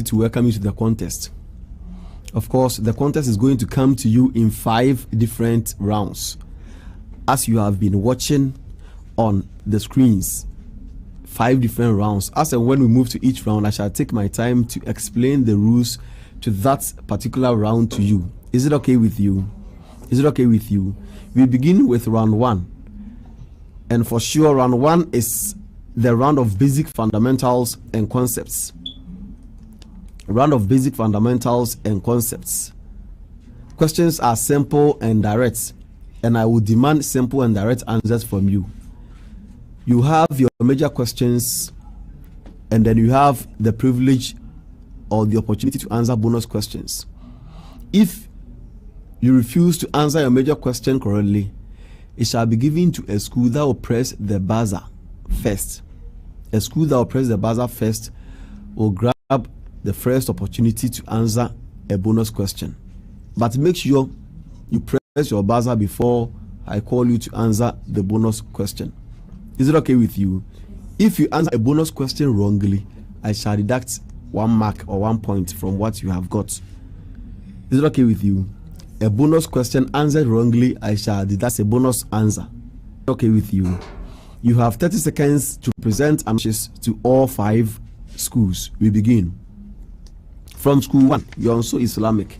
to welcome you to the contest. Of course, the contest is going to come to you in 5 different rounds. As you have been watching on the screens, 5 different rounds. As and when we move to each round, I shall take my time to explain the rules to that particular round to you. Is it okay with you? Is it okay with you? We begin with round 1. And for sure, round 1 is the round of basic fundamentals and concepts. Round of basic fundamentals and concepts. Questions are simple and direct, and I will demand simple and direct answers from you. You have your major questions, and then you have the privilege or the opportunity to answer bonus questions. If you refuse to answer your major question correctly, it shall be given to a school that will press the buzzer first. A school that will press the buzzer first will grab the first opportunity to answer a bonus question. But make sure you press your buzzer before I call you to answer the bonus question. Is it okay with you? If you answer a bonus question wrongly, I shall deduct 1 mark or 1 point from what you have got. Is it okay with you? A bonus question answered wrongly, I shall deduct a bonus answer. Okay with you? You have 30 seconds to present answers to all 5 schools. We begin. From school 1, Yonso Islamic.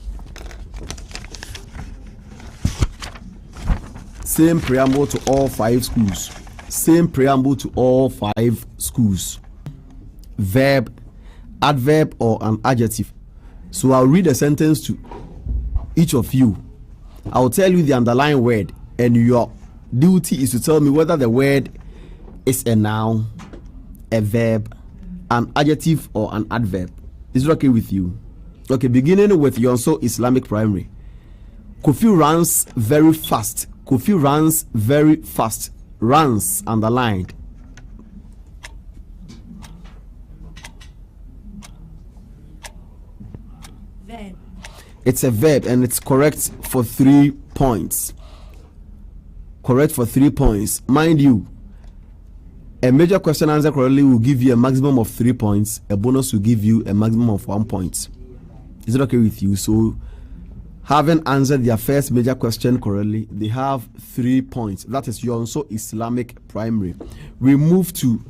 Same preamble to all 5 schools. Same preamble to all 5 schools. Verb, adverb, or an adjective. So I'll read a sentence to each of you. I'll tell you the underlying word, and your duty is to tell me whether the word is a noun, a verb, an adjective, or an adverb. Is it okay with you? Okay, beginning with Yonso Islamic Primary. Kofi runs very fast. Kofi runs very fast. Runs underlined. Verb. It's a verb and it's correct for 3 points. Correct for 3 points. Mind you, a major question answer correctly will give you a maximum of 3 points. A bonus will give you a maximum of 1 point. Is it okay with you? So, having answered their first major question correctly, they have 3 points. That is Yonso Islamic Primary. We move to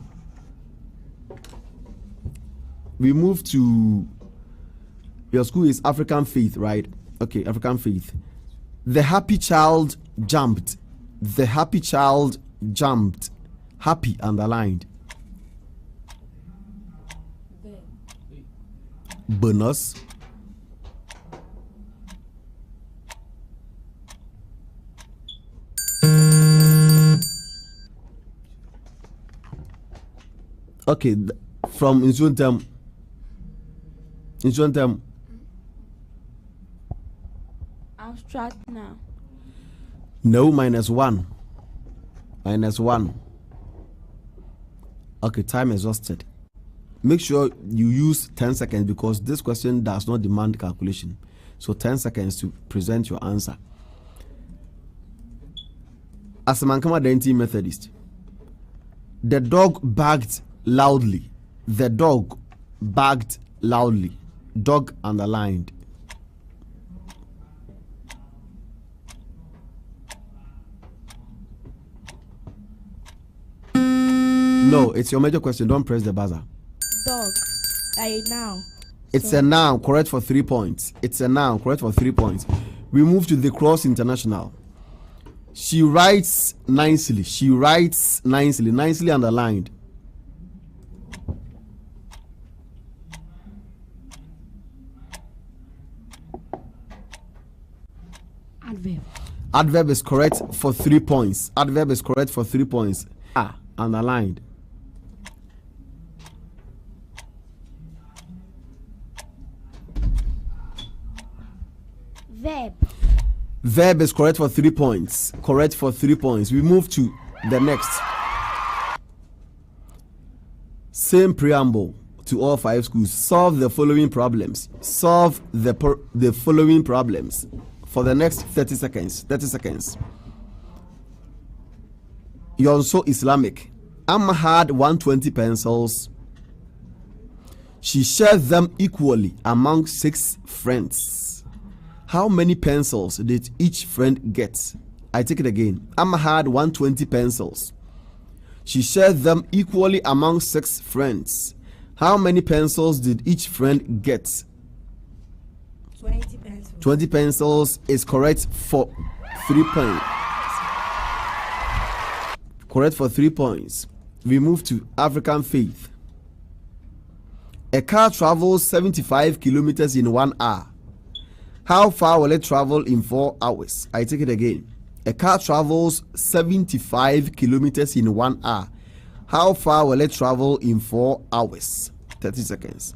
your school is African Faith, right? Okay, African Faith. The happy child jumped. The happy child jumped. Happy underlined. Bonus. Okay, from Nsuontem. Abstract now. No, -1. -1. Okay, time exhausted. Make sure you use 10 seconds because this question does not demand calculation. So 10 seconds to present your answer. As a Mankama Denten Methodist, the dog barked loudly. The dog barked loudly. Dog underlined. No, it's your major question. Don't press the buzzer. Dog. A noun. It's a noun, correct for 3 points. It's a noun, correct for 3 points. We move to the Cross International. She writes nicely. She writes nicely. Nicely underlined. Adverb. Adverb is correct for 3 points. Adverb is correct for 3 points. Underlined. Verb. Verb is correct for 3 points. Correct for 3 points. We move to the next. Same preamble to all 5 schools. Solve the following problems. Solve the following problems for the next 30 seconds. 30 seconds. Yonso Islamic. Amma had 120 pencils. She shared them equally among 6 friends. How many pencils did each friend get? I take it again. Amma had 120 pencils. She shared them equally among 6 friends. How many pencils did each friend get? 20 pencils. 20 pencils is correct for 3 points. Correct for 3 points. We move to African faith. A car travels 75 kilometers in 1 hour. How far will it travel in 4 hours? I take it again. A car travels 75 kilometers in 1 hour. How far will it travel in 4 hours? 30 seconds.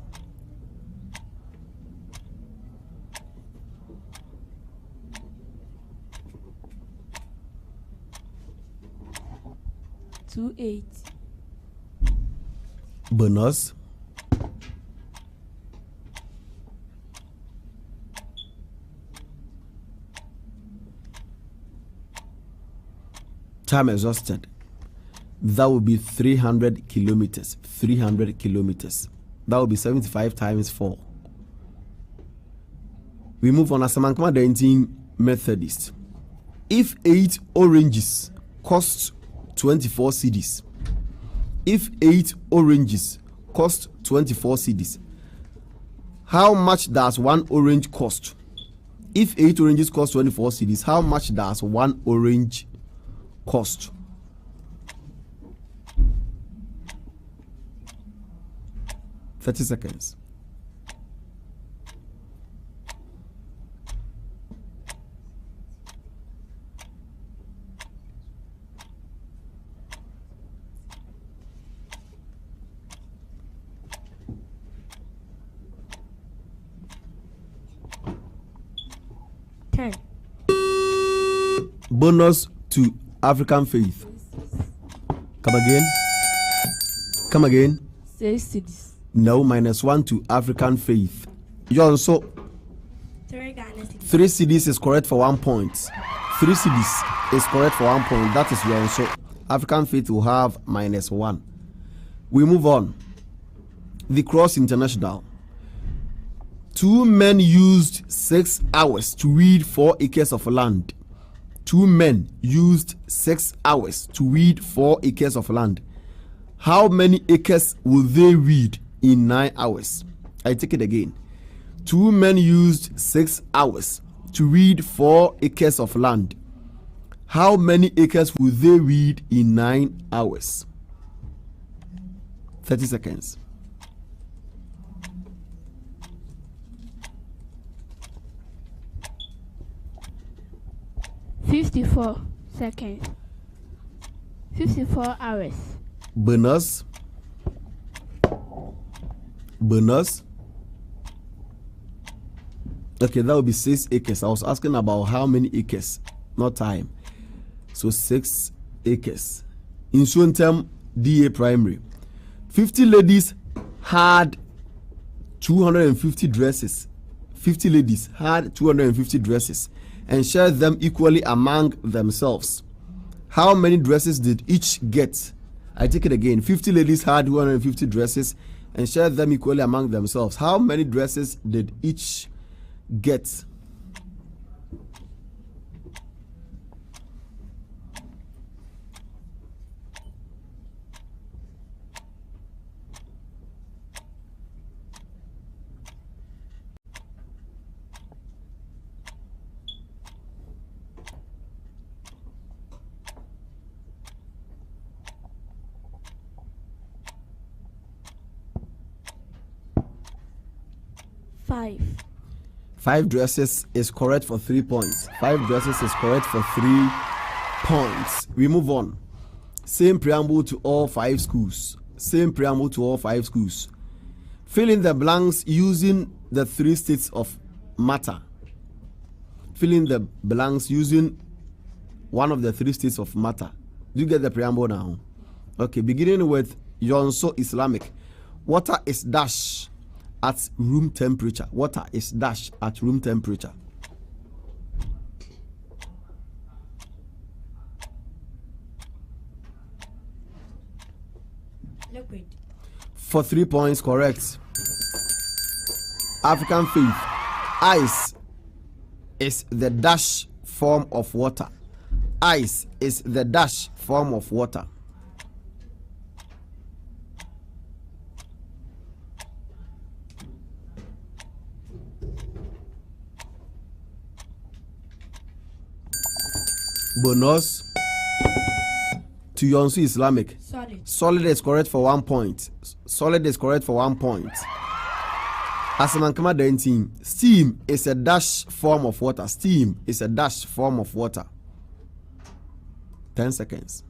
Two 8. Bonus. Time exhausted. That would be 300 kilometers. 300 kilometers. That would be 75 times 4. We move on. Asamankama Denten Methodist. If 8 oranges cost 24 cedis, if 8 oranges cost 24 cedis, how much does 1 orange cost? If 8 oranges cost 24 cedis, how much does 1 orange cost? Thirty seconds. Bonus to African faith. Come again. Come again. 6 cities. No, -1 to African faith. Yonso. 3 CDs is correct for 1 point. 3 CDs is correct for 1 point. That is Yonso. African faith will have -1. We move on. The Cross International. 2 men used 6 hours to read 4 acres of land. 2 men used 6 hours to read 4 acres of land. How many acres will they read in 9 hours? I take it again. 2 men used 6 hours to read 4 acres of land. How many acres will they read in 9 hours? 30 seconds. $54 seconds. 54 hours. Bonus. Bonus. Okay, that would be 6 acres. I was asking about how many acres, not time. So 6 acres. Nsuontem DA Primary. 50 ladies had 250 dresses. 50 ladies had 250 dresses and shared them equally among themselves. How many dresses did each get? I take it again. 50 ladies had 250 dresses and shared them equally among themselves. How many dresses did each get? Five dresses is correct for 3 points. 5 dresses is correct for 3 points. We move on. Same preamble to all 5 schools. Same preamble to all 5 schools. Fill in the blanks using the 3 states of matter. Fill in the blanks using one of the 3 states of matter. Do you get the preamble now? Okay, beginning with Yonso Islamic. Water is dash at room temperature. Water is dash at room temperature. Liquid. For 3 points, correct. African faith. Ice is the dash form of water. Ice is the dash form of water. Bonus to Yonso Islamic. Solid. Solid is correct for 1 point. Solid is correct for 1 point. Asamankama Denten. Steam is a dash form of water. Steam is a dash form of water. 10 seconds.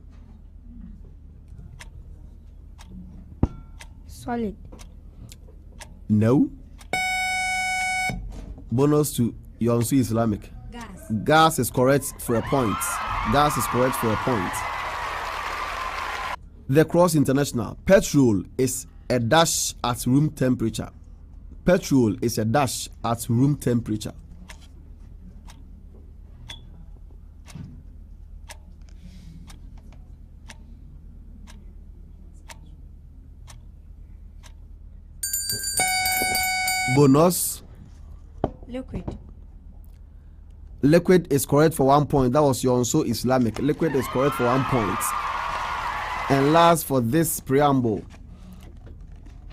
Solid. No. Bonus to Yonso Islamic. Gas. Gas is correct for a point. Gas is correct for a point. The Cross International. Petrol is a dash at room temperature. Petrol is a dash at room temperature. Bonus. Liquid. Liquid is correct for 1 point. That was Yonso Islamic. Liquid is correct for 1 point. And last for this preamble,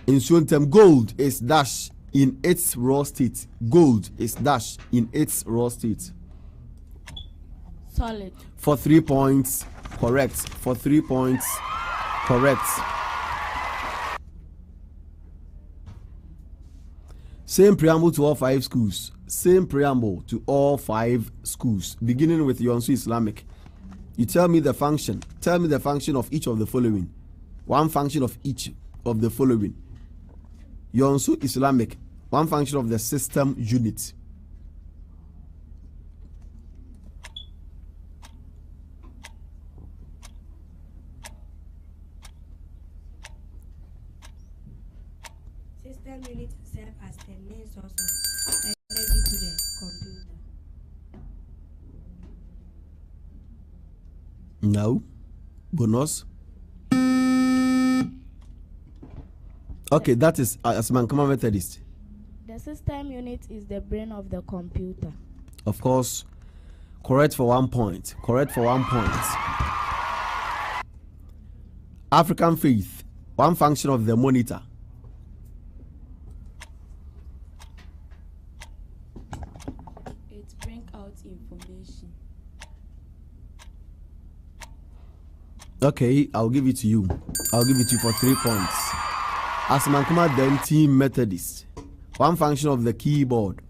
Nsuontem. Gold is dash in its raw state. Gold is dash in its raw state. Solid. For 3 points, correct. For 3 points, correct. Same preamble to all 5 schools. Same preamble to all 5 schools, beginning with Yonso Islamic. You tell me the function. Tell me the function of each of the following. One function of each of the following. Yonso Islamic. One function of the system unit. System unit serve as the main source of energy to the computer. No. Bonus. Okay, that is Asmankama Methodist. The system unit is the brain of the computer. Of course, correct for 1 point. Correct for 1 point. African faith. One function of the monitor. It brings out information. Okay, I'll give it to you. I'll give it to you for 3 points. Asmankama Denten Methodist. One function of the keyboard.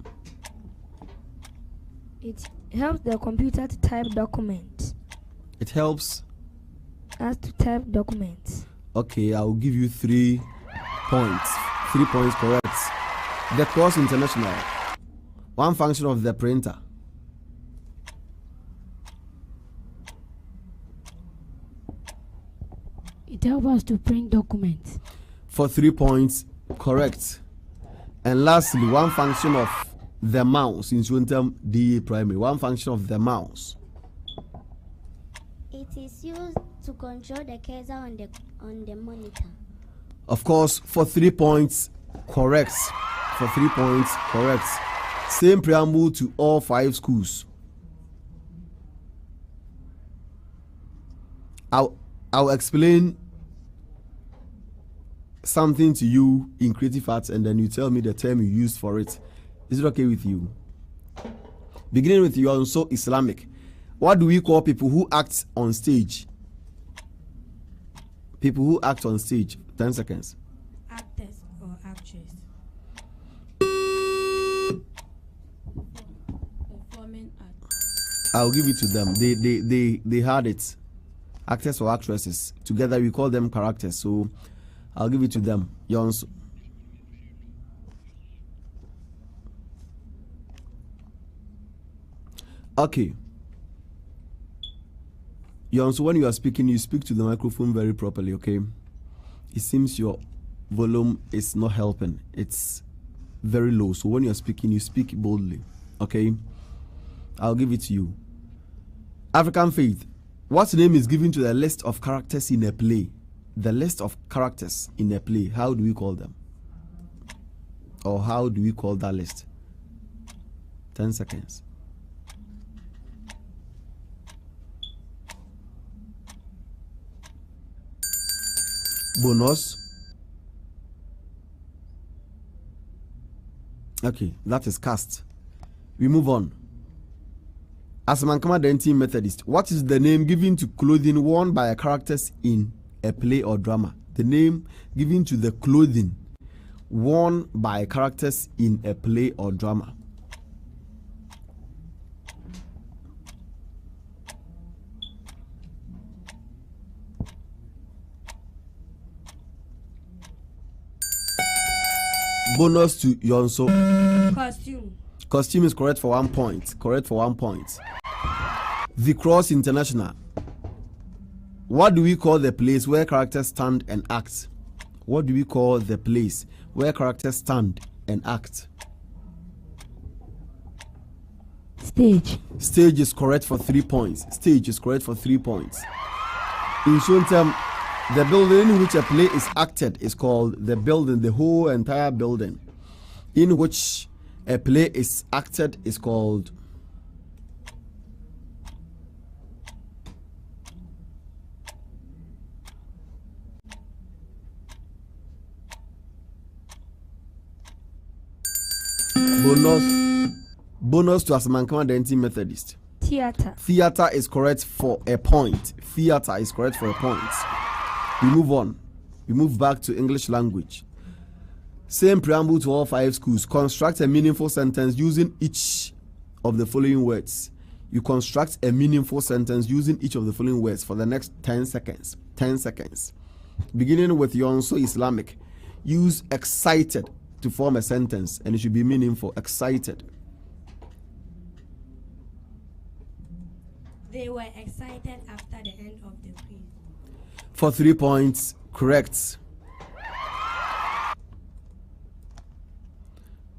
It helps the computer to type documents. It helps. Us to type documents. Okay, I'll give you 3 points. 3 points correct. The Cross International. One function of the printer. It helps us to print documents. For 3 points correct. And lastly, one function of the mouse in Nsuontem DE primary. One function of the mouse. It is used to control the cursor on the monitor. Of course, for 3 points correct. For 3 points correct. Same preamble to all 5 schools. I'll explain something to you in creative arts and then you tell me the term you used for it. Is it okay with you? Beginning with Yonso Islamic. What do we call people who act on stage? People who act on stage. 10 seconds. Actors or actress. Performing art. I'll give it to them. They had it. Actors or actresses. Together we call them characters. So I'll give it to them. Yonso. Okay. Yonso, when you are speaking, you speak to the microphone very properly, okay? It seems your volume is not helping. It's very low. So when you are speaking, you speak boldly, okay? I'll give it to you. African faith. What name is given to the list of characters in a play? The list of characters in a play. How do we call them? Or how do we call that list? 10 seconds. Bonus. Okay, that is cast. We move on. As Mankama Denten Methodist, what is the name given to clothing worn by a characters in a play or drama? The name given to the clothing worn by characters in a play or drama. Bonus to Yonso. Costume. Costume is correct for 1 point. Correct for 1 point. The Cross International. What do we call the place where characters stand and act? What do we call the place where characters stand and act? Stage. Stage is correct for 3 points. Stage is correct for 3 points. In Nsuontem, the building in which a play is acted is called the building, the whole entire building in which a play is acted is called bonus to Asamankama Denten Methodist. Theater. Theater is correct for a point. Theater is correct for a point. We move on. We move back to English language. Same preamble to all 5 schools. Construct a meaningful sentence using each of the following words. You construct a meaningful sentence using each of the following words for the next 10 seconds. 10 seconds. Beginning with Yonso Islamic. Use excited to form a sentence and it should be meaningful. Excited. They were excited after the end of the quiz. For 3 points, correct.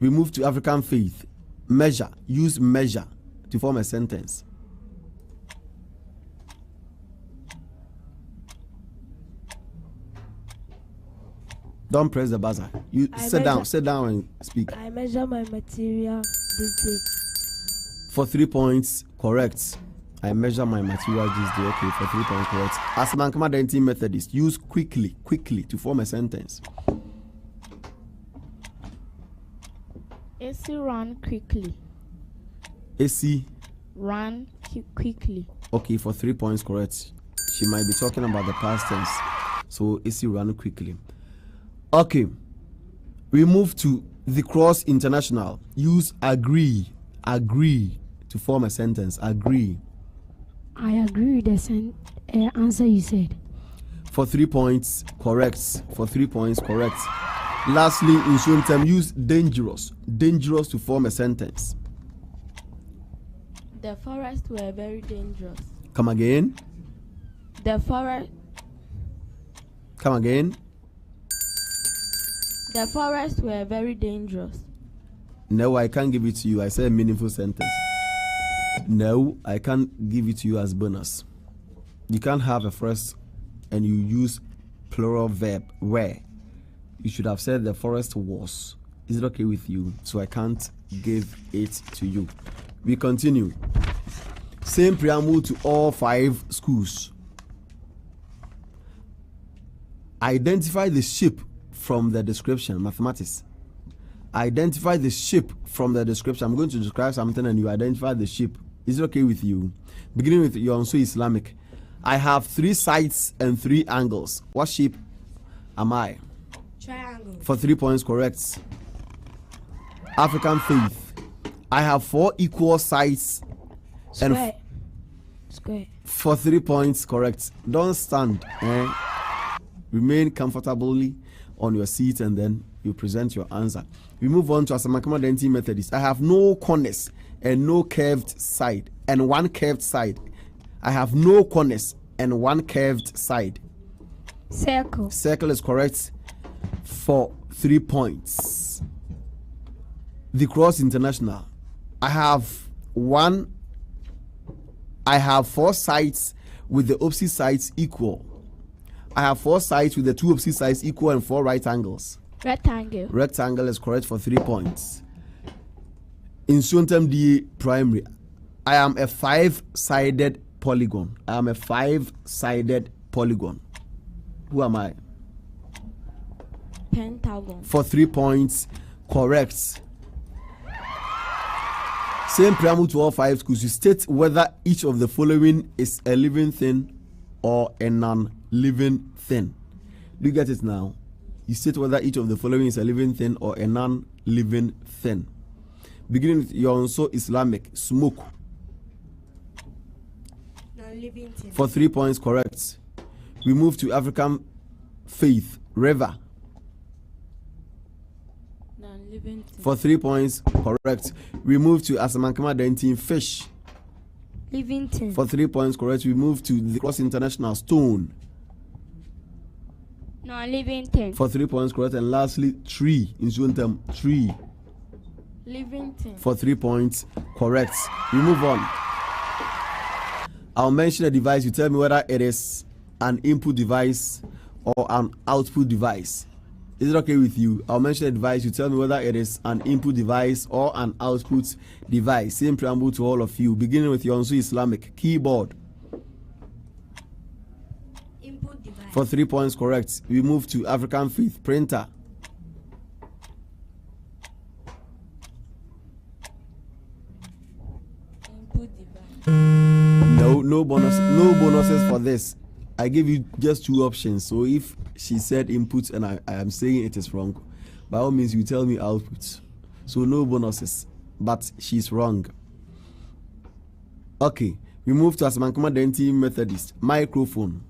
We move to African faith. Measure. Use measure to form a sentence. Don't press the buzzer. You sit down and speak. I measure my material this day. For 3 points, correct. I measure my material this day. Okay, for 3 points, correct. As Mankama Denten Methodist, use quickly to form a sentence. AC run quickly. AC Run quickly. Okay, for 3 points, correct. She might be talking about the past tense. So AC run quickly. Okay. We move to the Cross International. Use agree to form a sentence. Agree. I agree with the answer you said. For 3 points, correct. For 3 points, correct. Lastly, in Nsuontem, use dangerous to form a sentence. The forests were very dangerous. Come again. The forest. Come again. The forests were very dangerous. No, I can't give it to you. I said a meaningful sentence. No, I can't give it to you as bonus. You can't have a forest and you use plural verb where. You should have said the forest was. Is it okay with you? So I can't give it to you. We continue. Same preamble to all 5 schools. Identify the shape from the description. Mathematics. Identify the shape from the description. I'm going to describe something and you identify the shape. Is it okay with you? Beginning with Yonso Islamic. I have 3 sides and 3 angles. What shape am I? Triangle. For 3 points, correct. African faith. I have 4 equal sides. Square. For 3 points, correct. Don't stand. Remain comfortably on your seat and then you present your answer. We move on to Asamankama Denten Methodist. I have no corners and no curved side and 1 curved side. I have no corners and 1 curved side. Circle. Circle is correct for 3 points. The Cross International. I have 4 sides with the opposite sides equal. I have 4 sides with the 2 opposite sides equal and 4 right angles. Rectangle. Rectangle is correct for 3 points. Nsuontem D primary. I am a 5-sided polygon. I am a 5-sided polygon. Who am I? Pentagon. For 3 points, correct. Same preamble to all 5 schools. You state whether each of the following is a living thing or a non-living thing. Do you get it now? You state whether each of the following is a living thing or a non-living thing. Beginning with Yonso Islamic, smoke. Non-living thing. For 3 points, correct. We move to African faith, river. Non-living thing. For 3 points, correct. We move to Asamankama Denten, fish. Living thing. For 3 points, correct. We move to the Cross International, stone. Non-living thing. For 3 points, correct. And lastly, tree. Nsuontem, tree. Living thing. For 3 points, correct. We move on. I'll mention a device. You tell me whether it is an input device or an output device. Is it okay with you? I'll mention a device. You tell me whether it is an input device or an output device. Same preamble to all of you. Beginning with Yonso Islamic, keyboard. Input device. For 3 points, correct. We move to African faith, printer. Input device. No bonuses for this. I give you just 2 options. So if she said input and I am saying it is wrong, by all means you tell me output. So no bonuses, but she's wrong. Okay, we move to Asamankama Denten Methodist, microphone.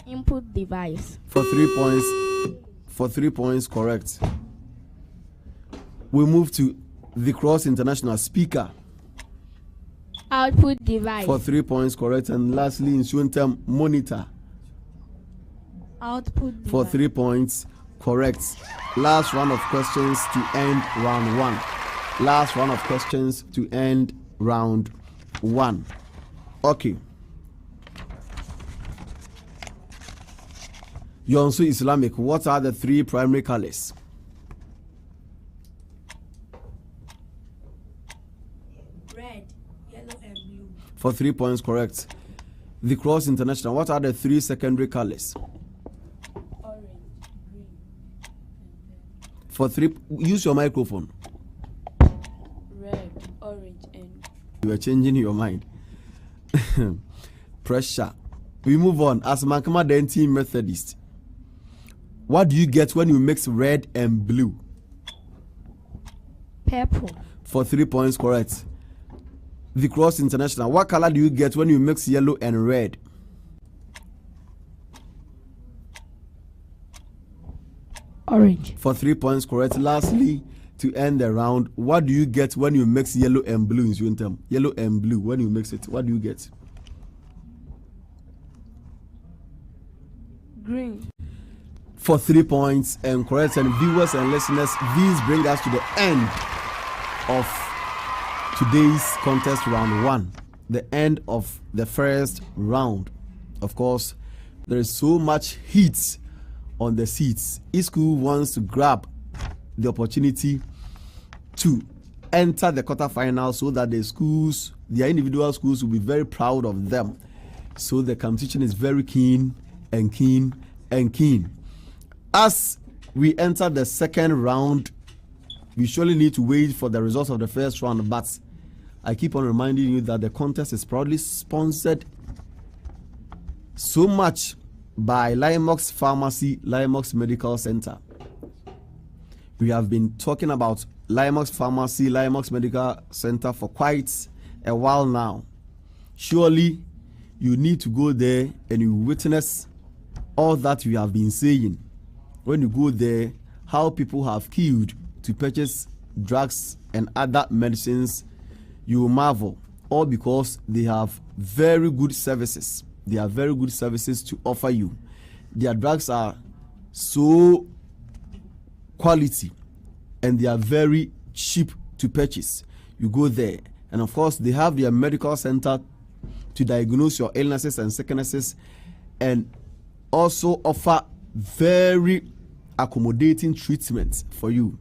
Input device. For 3 points. For 3 points, correct. We move to the Cross International, speaker. Output device. For 3 points, correct. And lastly, Nsuontem, monitor. Output device. For 3 points, correct. Last round of questions to end round 1. Last round of questions to end round 1. Okay. Yonso Islamic, what are the 3 primary colors? Red, yellow, and blue. For 3 points, correct. The Cross International, what are the 3 secondary colors? Orange, green, For 3, use your microphone. red, orange, and You are changing your mind. Pressure. We move on. Asamankama Denten Methodist. What do you get when you mix red and blue? Purple. For 3 points, correct. The Cross International, what color do you get when you mix yellow and red? Orange. For 3 points, correct. Lastly, to end the round, what do you get when you mix yellow and blue in Nsuontem? Yellow and blue, when you mix it, what do you get? Green. For 3 points and correct. And viewers and listeners, these bring us to the end of today's contest round 1, the end of the first round. Of course, there is so much heat on the seats. Each school wants to grab the opportunity to enter the quarterfinals so that the schools, their individual schools, will be very proud of them. So the competition is very keen and keen and keen. As we enter the second round, we surely need to wait for the results of the first round, but I keep on reminding you that the contest is proudly sponsored so much by Limox Pharmacy, Limox Medical Center. We have been talking about Limox Pharmacy, Limox Medical Center for quite a while now. Surely you need to go there and you witness all that we have been saying. When you go there, how people have queued to purchase drugs and other medicines, you will marvel. All because they have very good services. They have very good services to offer you. Their drugs are so quality and they are very cheap to purchase. You go there, and of course they have their medical center to diagnose your illnesses and sicknesses, and also offer very accommodating treatment for you.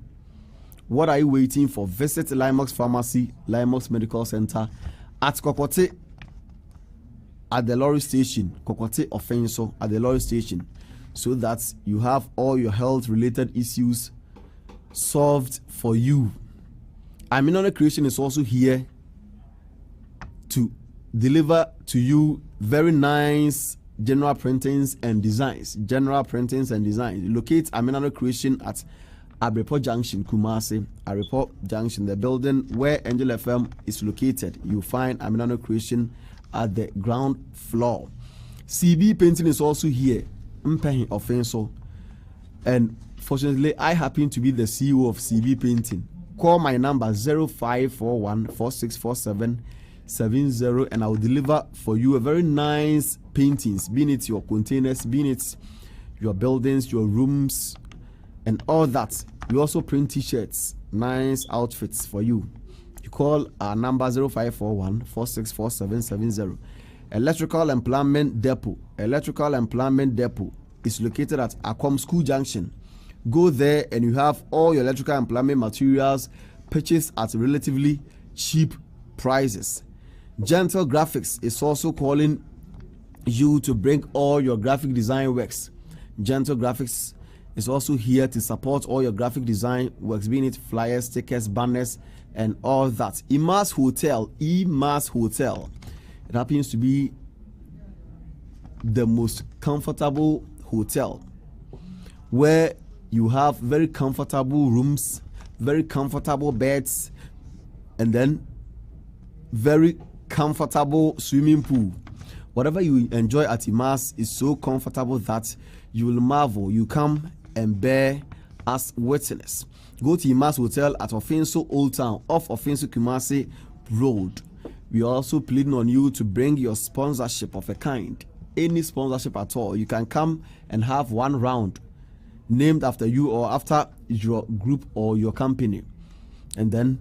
What are you waiting for? Visit Limox Pharmacy, Limox Medical Center at Kokote at the lorry station, Kokote Offenso at the lorry station, so that you have all your health related issues solved for you. Aminano Creation is also here to deliver to you very nice general printings and designs. Locate Aminano Creation at Abrepo Junction, Kumasi. Abrepo Junction, the building where Angel FM is located. You find Aminano Creation at the ground floor. CB Painting is also here, Mpehi Offenso. And fortunately, I happen to be the CEO of CB Painting. Call my number 0541 464770 and I will deliver for you a very nice paintings, be it your containers, be it your buildings, your rooms, and all that. We also print t-shirts, nice outfits for you. You call our number 0541 464770. Electrical and Plumbing Depot is located at Akom School Junction. Go there and you have all your electrical and plumbing materials purchased at relatively cheap prices. Gentle Graphics is also calling you to bring all your graphic design works. Gentle Graphics is also here to support all your graphic design works, being it flyers, stickers, banners, and all that. Emas Hotel, it happens to be the most comfortable hotel where you have very comfortable rooms, very comfortable beds, and then very comfortable swimming pool. Whatever you enjoy at Imas is so comfortable that you will marvel. You come and bear us witness. Go to Imas Hotel at Offenso Old Town, off Offenso Kumasi Road. We are also pleading on you to bring your sponsorship of a kind. Any sponsorship at all. You can come and have one round named after you or after your group or your company. And then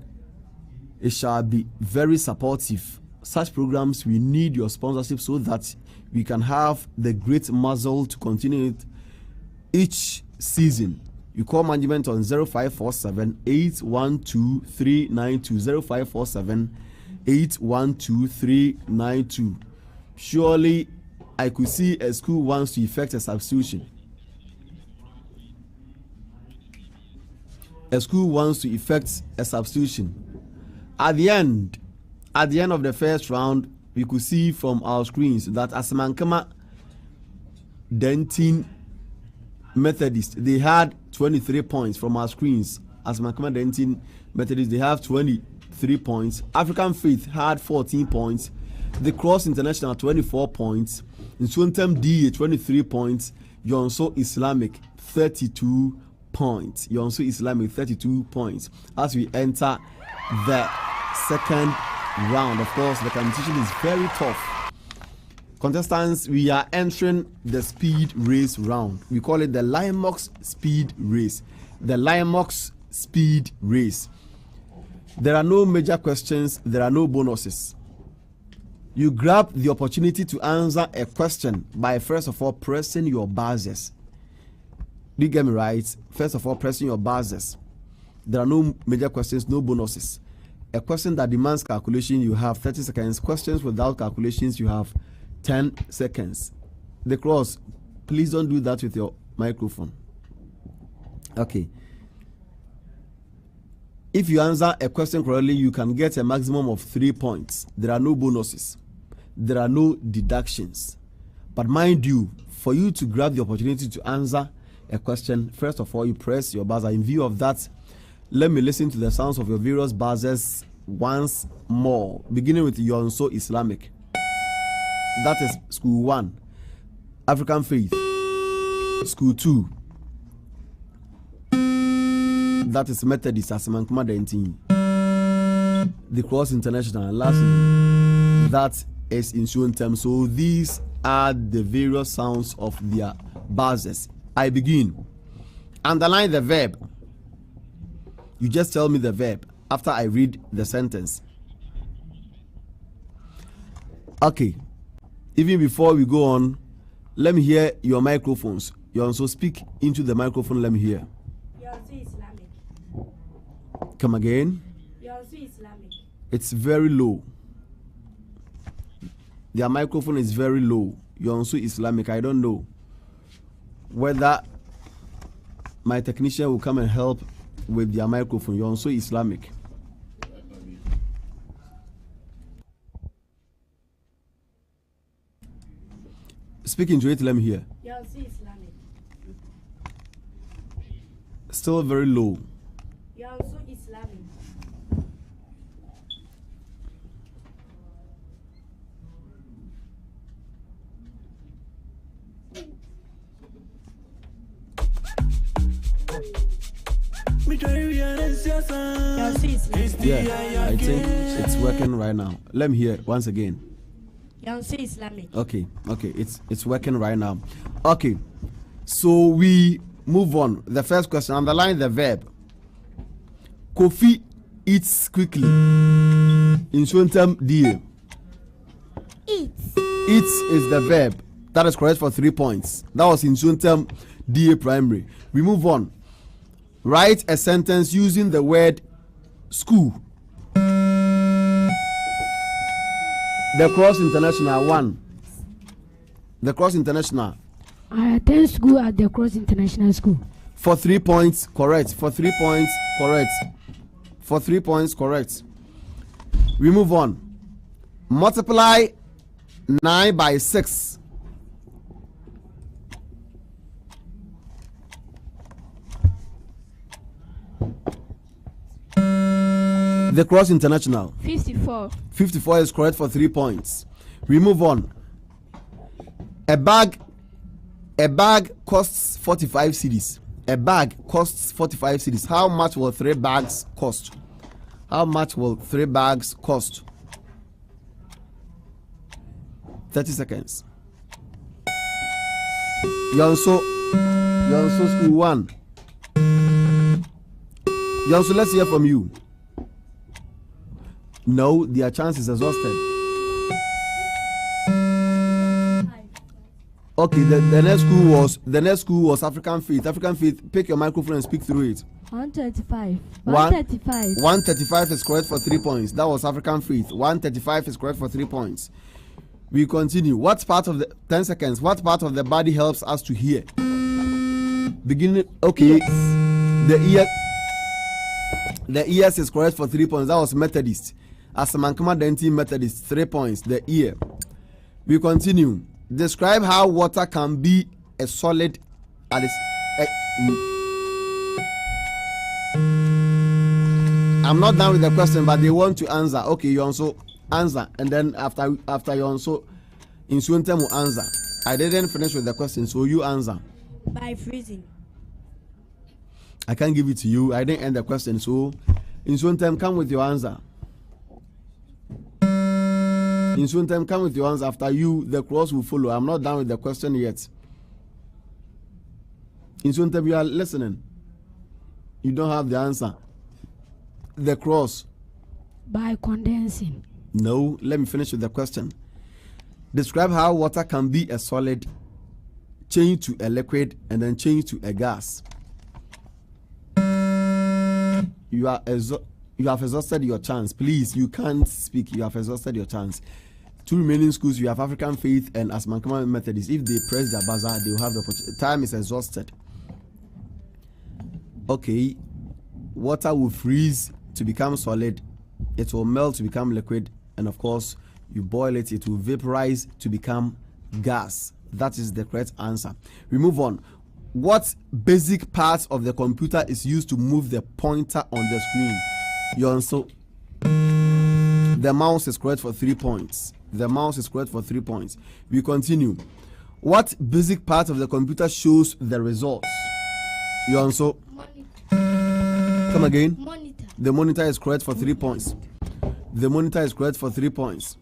it shall be very supportive. Such programs, we need your sponsorship so that we can have the great muzzle to continue it each season. You call management on 0547 812 392 0547 812 392. Surely I could see a school wants to effect a substitution. A school wants to effect a substitution. At the end of the first round, we could see from our screens that Asamankama Denten Methodist, they had 23 points from our screens. Asamankama Denten Methodist, they have 23 points. African Faith had 14 points. The Cross International 24 points. Nsuontem DA 23 points. Yonso Islamic 32 points. Yonso Islamic 32 points. As we enter the second round, of course, the competition is very tough. Contestants, we are entering the speed race round. We call it the Limox speed race. The Limox speed race. There are no major questions. There are no bonuses. You grab the opportunity to answer a question by first of all pressing your buzzers. Do you get me right? First of all, pressing your buzzers. There are no major questions, no bonuses. A question that demands calculation, you have 30 seconds. Questions without calculations, you have 10 seconds. The Cross, please don't do that with your microphone. Okay. If you answer a question correctly, you can get a maximum of 3 points. There are no bonuses. There are no deductions. But mind you, for you to grab the opportunity to answer a question, first of all, you press your buzzer. In view of that, let me listen to the sounds of your various buzzers once more, beginning with Yonso Islamic. That is School 1. African Faith. School 2. That is Methodist Asamankuma Denten. The Cross International. And lastly, that is Nsuontem. So these are the various sounds of their buzzers. I begin. Underline the verb. You just tell me the verb after I read the sentence. Okay. Even before we go on, let me hear your microphones. You also speak into the microphone. Let me hear. Yonso Islamic. Come again. Yonso Islamic. It's very low. Their microphone is very low. Yonso Islamic. I don't know whether my technician will come and help with their microphone. Yonso Islamic. Speaking to it, let me hear. Yonso Islamic. Still very low. Yonso Islamic. Yonso Islamic. Yeah, I think it's working right now. Let me hear once again. Yonso Islamic. Okay, it's working right now. Okay, so we move on. The first question, underline the verb. Kofi eats quickly. Nsuontem die. Eats. Eats is the verb. That is correct for 3 points. That was Nsuontem die primary. We move on. Write a sentence using the word school. The Cross International one. The Cross International. I attend school at the Cross International School. For 3 points, correct. For 3 points, correct. For 3 points, correct. We move on. Multiply 9 by 6. The Cross International. 54. 54 is correct for 3 points. We move on. A bag costs 45 cedis. A bag costs 45 cedis. How much will 3 bags cost? How much will 3 bags cost? 30 seconds. Yonso school 1. Yonso, let's hear from you. No, their chance is exhausted. Okay, the next school was African Faith. African Faith, pick your microphone and speak through it. 135. 135. 135 is correct for 3 points. That was African Faith. 135 is correct for 3 points. We continue. What part of the 10 seconds? What part of the body helps us to hear? Beginning. Okay. The ears is correct for 3 points. That was Methodist. As a Mankama Denten Methodist, 3 points. The ear. We continue. Describe how water can be a solid at its. I'm not done with the question, but they want to answer. Okay, you also answer, and then after you also Nsuontem will answer. I didn't finish with the question, so you answer. By freezing. I can't give it to you. I didn't end the question, so Nsuontem, come with your answer. Nsuontem, come with your answer. After you, the cross will follow. I'm not done with the question yet. Nsuontem, you are listening. You don't have the answer. The cross. By condensing. No, let me finish with the question. Describe how water can be a solid, change to a liquid, and then change to a gas. You have exhausted your chance. Please, you can't speak. You have exhausted your chance. 2 remaining schools, you have African Faith and Asmankama Methodist. If they press their buzzer, they will have the opportunity. Time is exhausted. Okay, water will freeze to become solid. It will melt to become liquid, and of course, you boil it. It will vaporize to become gas. That is the correct answer. We move on. What basic parts of the computer is used to move the pointer on the screen? Yonso. The mouse is correct for 3 points. The mouse is correct for 3 points. We continue. What basic part of the computer shows the results? Yonso. Come again. Monitor. The monitor is correct for 3 points. The monitor is correct for 3 points.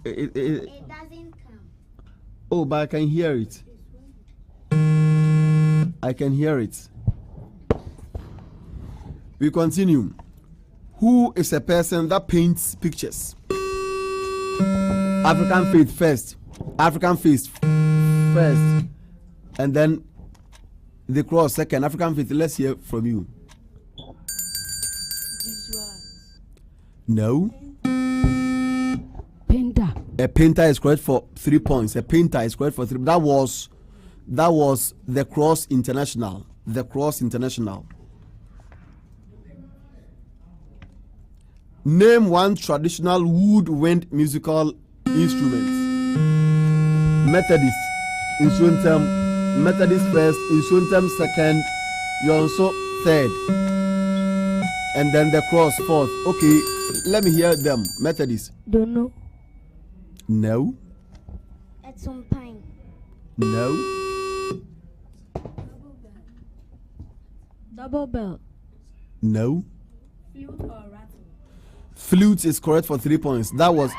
It doesn't come. Oh, but I can hear it. I can hear it. We continue. Who is a person that paints pictures? African faith first. African faith first. And then the cross second. African faith, let's hear from you. No. Painter. A painter is correct for 3 points. A painter is correct for 3. That was the Cross International. The Cross International. Name one traditional woodwind musical instrument. Methodist, Nsuontem. Methodist first, Nsuontem second, Yonso third, and then the cross fourth. Okay, let me hear them. Methodist. Don't know. No. Etsumpine. No. Double bell. No. Flute or rattle? Flute is correct for 3 points. That was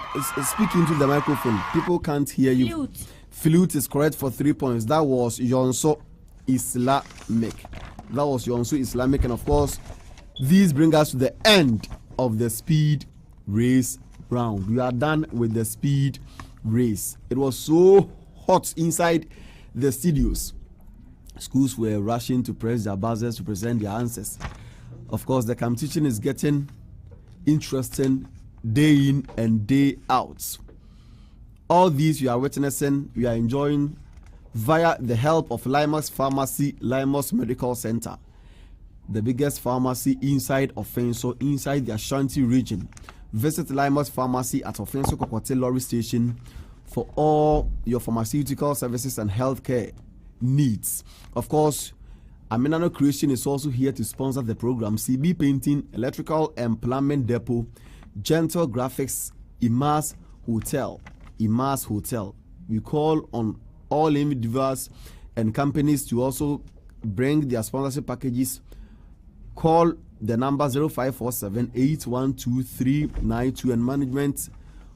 speaking to the microphone. People can't hear you. Flute. Flute is correct for 3 points. That was Yonso Islamic. That was Yonso Islamic. And of course, these bring us to the end of the speed race round. We are done with the speed race. It was so hot inside the studios. Schools were rushing to press their buzzers to present their answers. Of course, the competition is getting interesting day in and day out. All these you are witnessing, we are enjoying via the help of Limox Pharmacy, Limox Medical Center, the biggest pharmacy inside Offenso, inside the Ashanti region. Visit Limox Pharmacy at Offenso Kokote Lorry Station for all your pharmaceutical services and healthcare needs. Of course, Aminano Creation is also here to sponsor the program. CB Painting, Electrical and Plumbing Depot, Gentle Graphics, Imas Hotel. We call on all individuals and companies to also bring their sponsorship packages. Call the number 0547-812-392 and management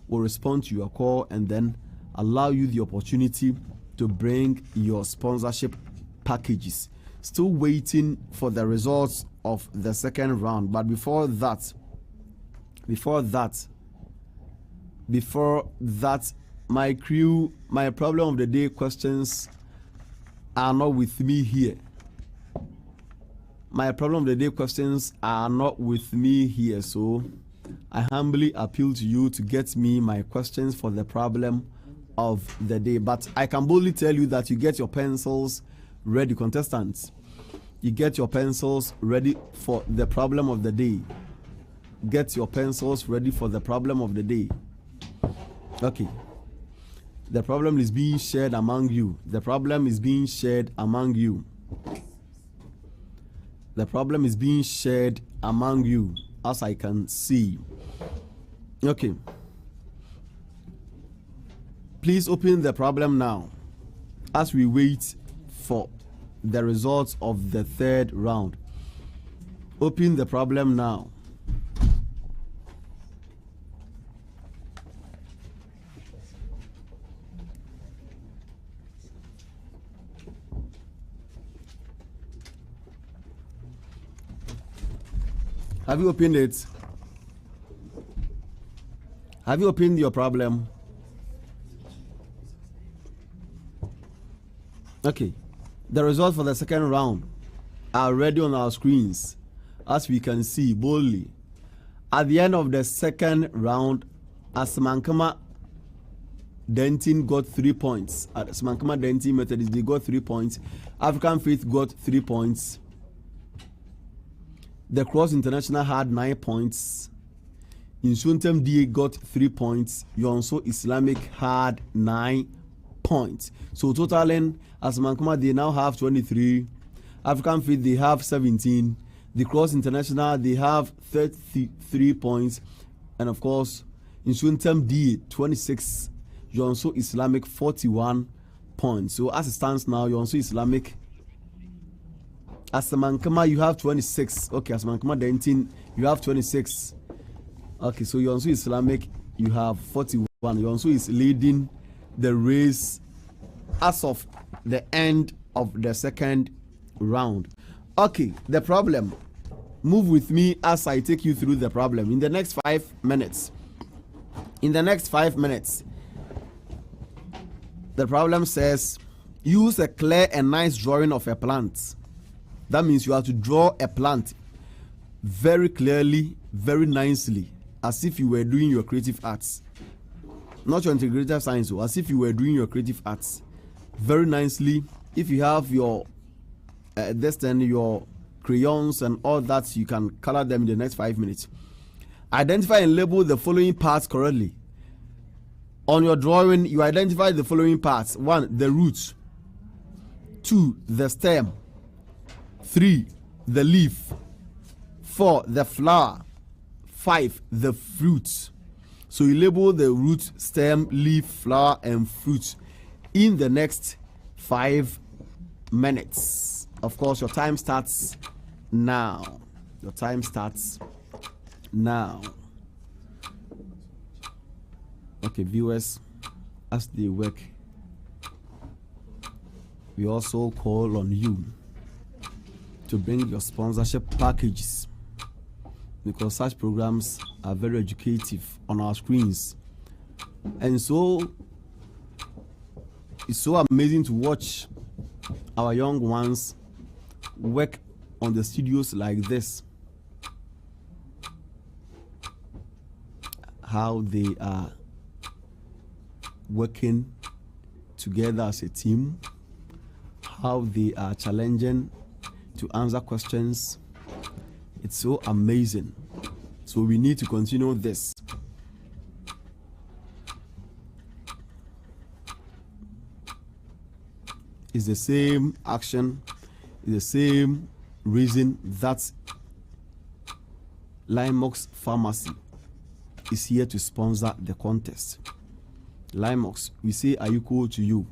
will respond to your call and then allow you the opportunity to bring your sponsorship packages. Still waiting for the results of the second round, but before that, my crew, my problem of the day questions are not with me here. My problem of the day questions are not with me here, so I humbly appeal to you to get me my questions for the problem of the day. But I can boldly tell you that you get your pencils ready, contestants. You get your pencils ready for the problem of the day. Get your pencils ready for the problem of the day. Okay. The problem is being shared among you. The problem is being shared among you. The problem is being shared among you, as I can see. Okay. Please open the problem now as we wait for the results of the third round. Open the problem now. Have you opened it? Have you opened your problem? Okay. The results for the second round are ready on our screens, as we can see boldly. At the end of the second round, Asmankama Denten got 3 points. At Asmankama Denten Methodist, they got 3 points. African Faith got 3 points. The Cross International had 9 points. Nsuontem DA got 3 points. Yonso Islamic had 9 points. So totaling, as Mankuma, they now have 23. African Faith, they have 17. The Cross International, they have 33 points. And of course, Nsuontem DA 26. Yonso Islamic 41 points. So as it stands now, Yonso Islamic, as Mankama, you have 26. Okay, as Mankama Denten, you have 26. Okay, so Yonso Islamic, you have 41. Yonso is leading the race as of the end of the second round. Okay, the problem Move with me as I take you through the problem in the next 5 minutes. In the next 5 minutes, the problem says use a clear and nice drawing of a plant. That means you have to draw a plant very clearly, very nicely, as if you were doing your creative arts. Not your integrative science, as if you were doing your creative arts very nicely. If you have your Denten, your crayons and all that, you can color them in the next 5 minutes. Identify and label the following parts correctly. On your drawing, you identify the following parts. 1, the roots. 2, the stem. 3, the leaf. 4, the flower. 5, the fruit. So you label the root, stem, leaf, flower, and fruit in the next 5 minutes. Of course, your time starts now. Your time starts now. Okay, viewers, as they work, we also call on you to bring your sponsorship packages, because such programs are very educative on our screens. And so it's so amazing to watch our young ones work on the studios like this. How they are working together as a team, how they are challenging to answer questions. It's so amazing. So we need to continue this. It's the same action, it's the same reason that Limox Pharmacy is here to sponsor the contest. Limox, we say Ayuko to you.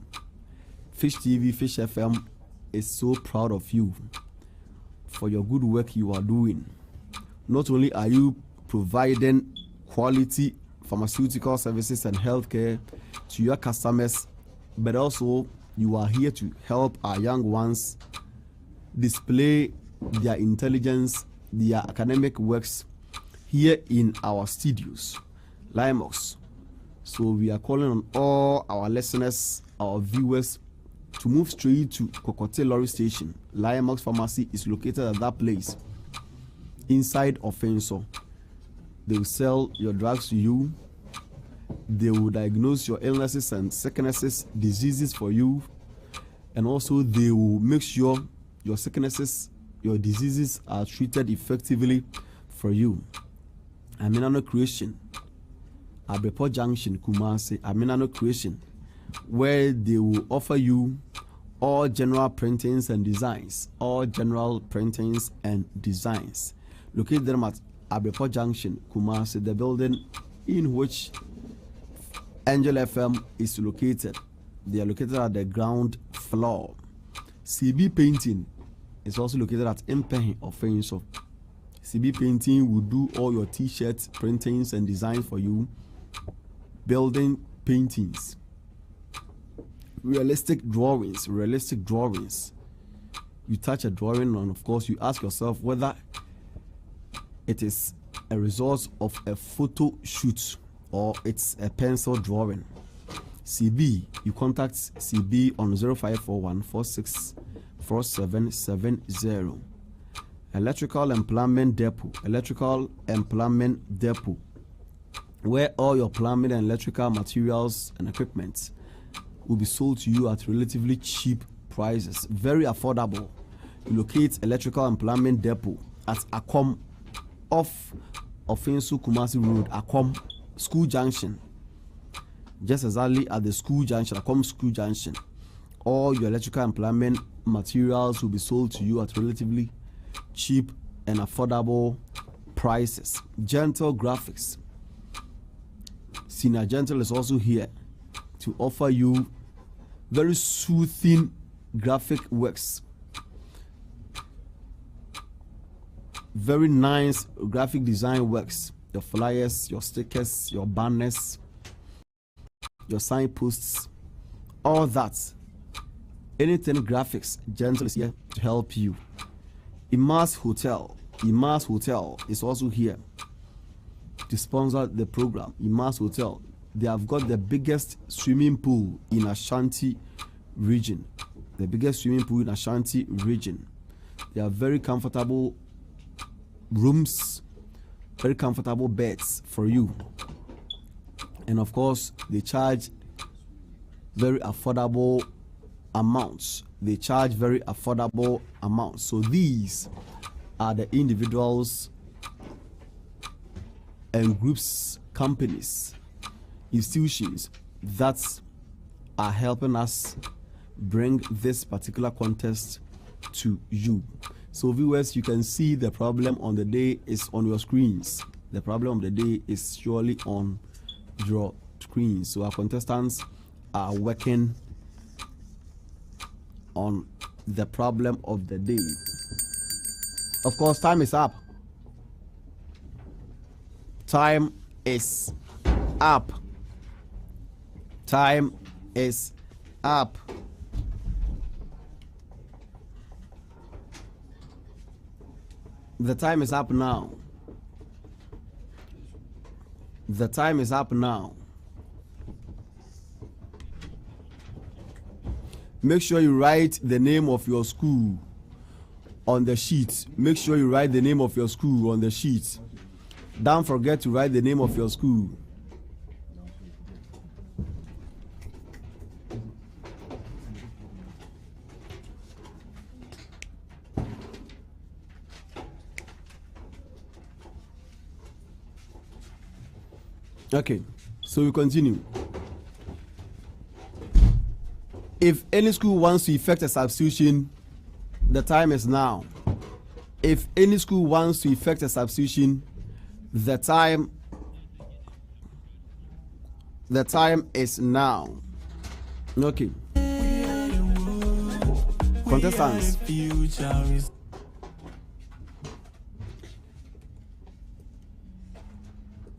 Fish TV, Fish FM is so proud of you for your good work you are doing. Not only are you providing quality pharmaceutical services and healthcare to your customers, but also you are here to help our young ones display their intelligence, their academic works here in our studios, Limox. So we are calling on all our listeners, our viewers, to move straight to Kokote Lorry Station. Limox Pharmacy is located at that place, inside of Nsuontem. They will sell your drugs to you. They will diagnose your illnesses and sicknesses, diseases for you, and also they will make sure your sicknesses, your diseases are treated effectively for you. Aminano Creation, Abrepo Junction, Kumasi, Aminano Creation, where they will offer you all general printings and designs, all general printings and designs. Locate them at Abrepo Junction, Kumasi, the building in which Angel FM is located. They are located at the ground floor. CB Painting is also located at Impehi of Nsuontem. CB Painting will do all your t-shirts, printings and designs for you. Building paintings, realistic drawings. You touch a drawing and of course you ask yourself whether it is a result of a photo shoot or it's a pencil drawing. CB, you contact CB on 0541 464770. Electrical and Plumbing Depot, where all your plumbing and electrical materials and equipment will be sold to you at relatively cheap prices, very affordable. You locate Electrical and Plumbing Depot at Akom, off Offensu Kumasi Road, Akom School Junction, just exactly at the school junction, Akom School Junction. All your electrical and plumbing materials will be sold to you at relatively cheap and affordable prices. Gentle Graphics, Senior Gentle is also here to offer you very soothing graphic works, very nice graphic design works, your flyers, your stickers, your banners, your signposts, all that. Anything graphics, Gentle is here to help you. Imas Hotel, Imas Hotel is also here to sponsor the program. Imas Hotel, they have got the biggest swimming pool in Ashanti region. The biggest swimming pool in Ashanti region. They have very comfortable rooms, very comfortable beds for you. And of course, they charge very affordable amounts. They charge very affordable amounts. So these are the individuals and groups, companies, institutions that are helping us bring this particular contest to you. So viewers, you can see the problem on the day is on your screens. The problem of the day is surely on your screens. So our contestants are working on the problem of the day. Of course, time is up. Time is up. Time is up. The time is up now. The time is up now. Make sure you write the name of your school on the sheet. Make sure you write the name of your school on the sheet. Don't forget to write the name of your school. Okay, so we continue. If any school wants to effect a substitution, the time is now. If any school wants to effect a substitution, the time is now. Okay. Contestants.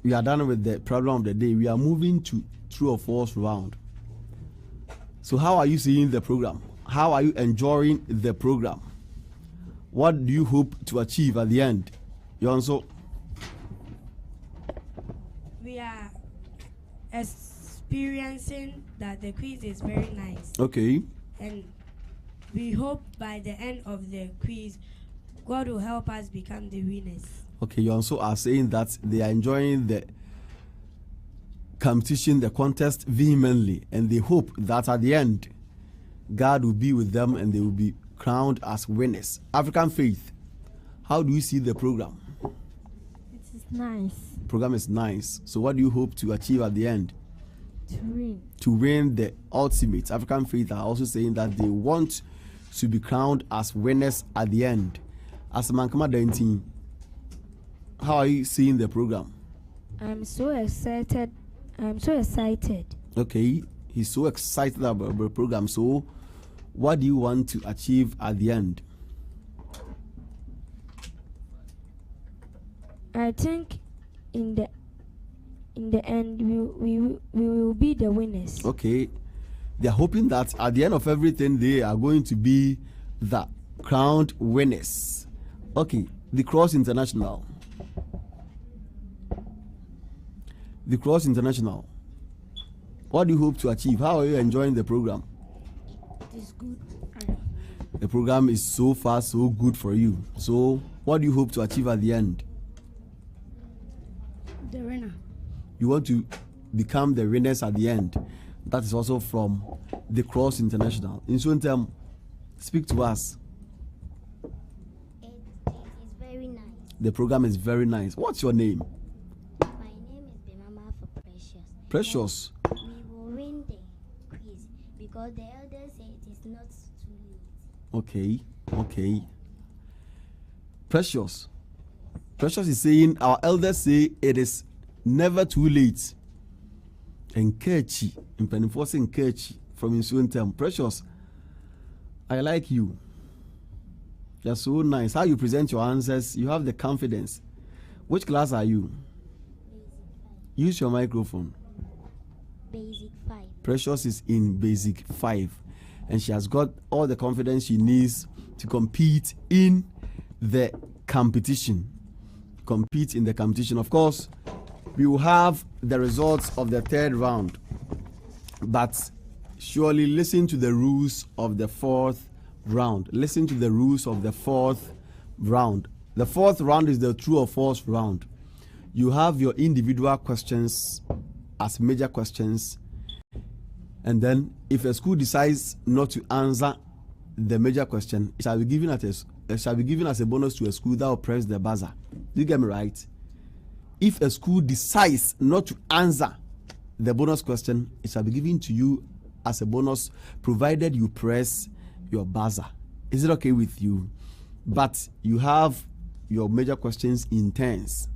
We are done with the problem of the day. We are moving to true or false round. So how are you seeing the program? How are you enjoying the program? What do you hope to achieve at the end? Yonso? We are experiencing that the quiz is very nice. Okay. And we hope by the end of the quiz, God will help us become the winners. Okay, you also are saying that they are enjoying the competition, the contest vehemently, and they hope that at the end, God will be with them and they will be crowned as winners. African Faith, how do you see the program? It is nice. Program is nice. So what do you hope to achieve at the end? To win. To win the ultimate. African Faith are also saying that they want to be crowned as winners at the end. As Mankama Denten, how are you seeing the program? I'm so excited. Okay, he's so excited about the program. So, what do you want to achieve at the end? I think in the end we will be the winners. Okay, they are hoping that at the end of everything they are going to be the crowned winners. Okay, the Cross International. The Cross International. What do you hope to achieve? How are you enjoying the program? It is good. The program is so far so good for you. So, what do you hope to achieve at the end? The winner. You want to become the winners at the end. That is also from the Cross International. Nsuontem, speak to us. It is very nice. The program is very nice. What's your name? My name is Bemama for Precious. Precious. And we will win the quiz because the elders say it is not too late. Okay. Precious. Precious is saying our elders say it is never too late. Enkechi, enforcing Enkechi from Nsuontem. Precious, I like you. You're so nice. How you present your answers, you have the confidence. Which class are you? Basic 5. Use your microphone. Basic 5. Precious is in Basic 5, and she has got all the confidence she needs to compete in the compete in the competition. Of course, we will have the results of the third round, but surely listen to the rules of the fourth round. Listen to the rules of the fourth round. The fourth round is the true or false round. You have your individual questions as major questions, and then if a school decides not to answer the major question, it shall be given as a bonus to a school that will press the buzzer. Do you get me right? If a school decides not to answer the bonus question, it shall be given to you as a bonus, provided you press your buzzer. Is it okay with you? But you have your major questions in turns.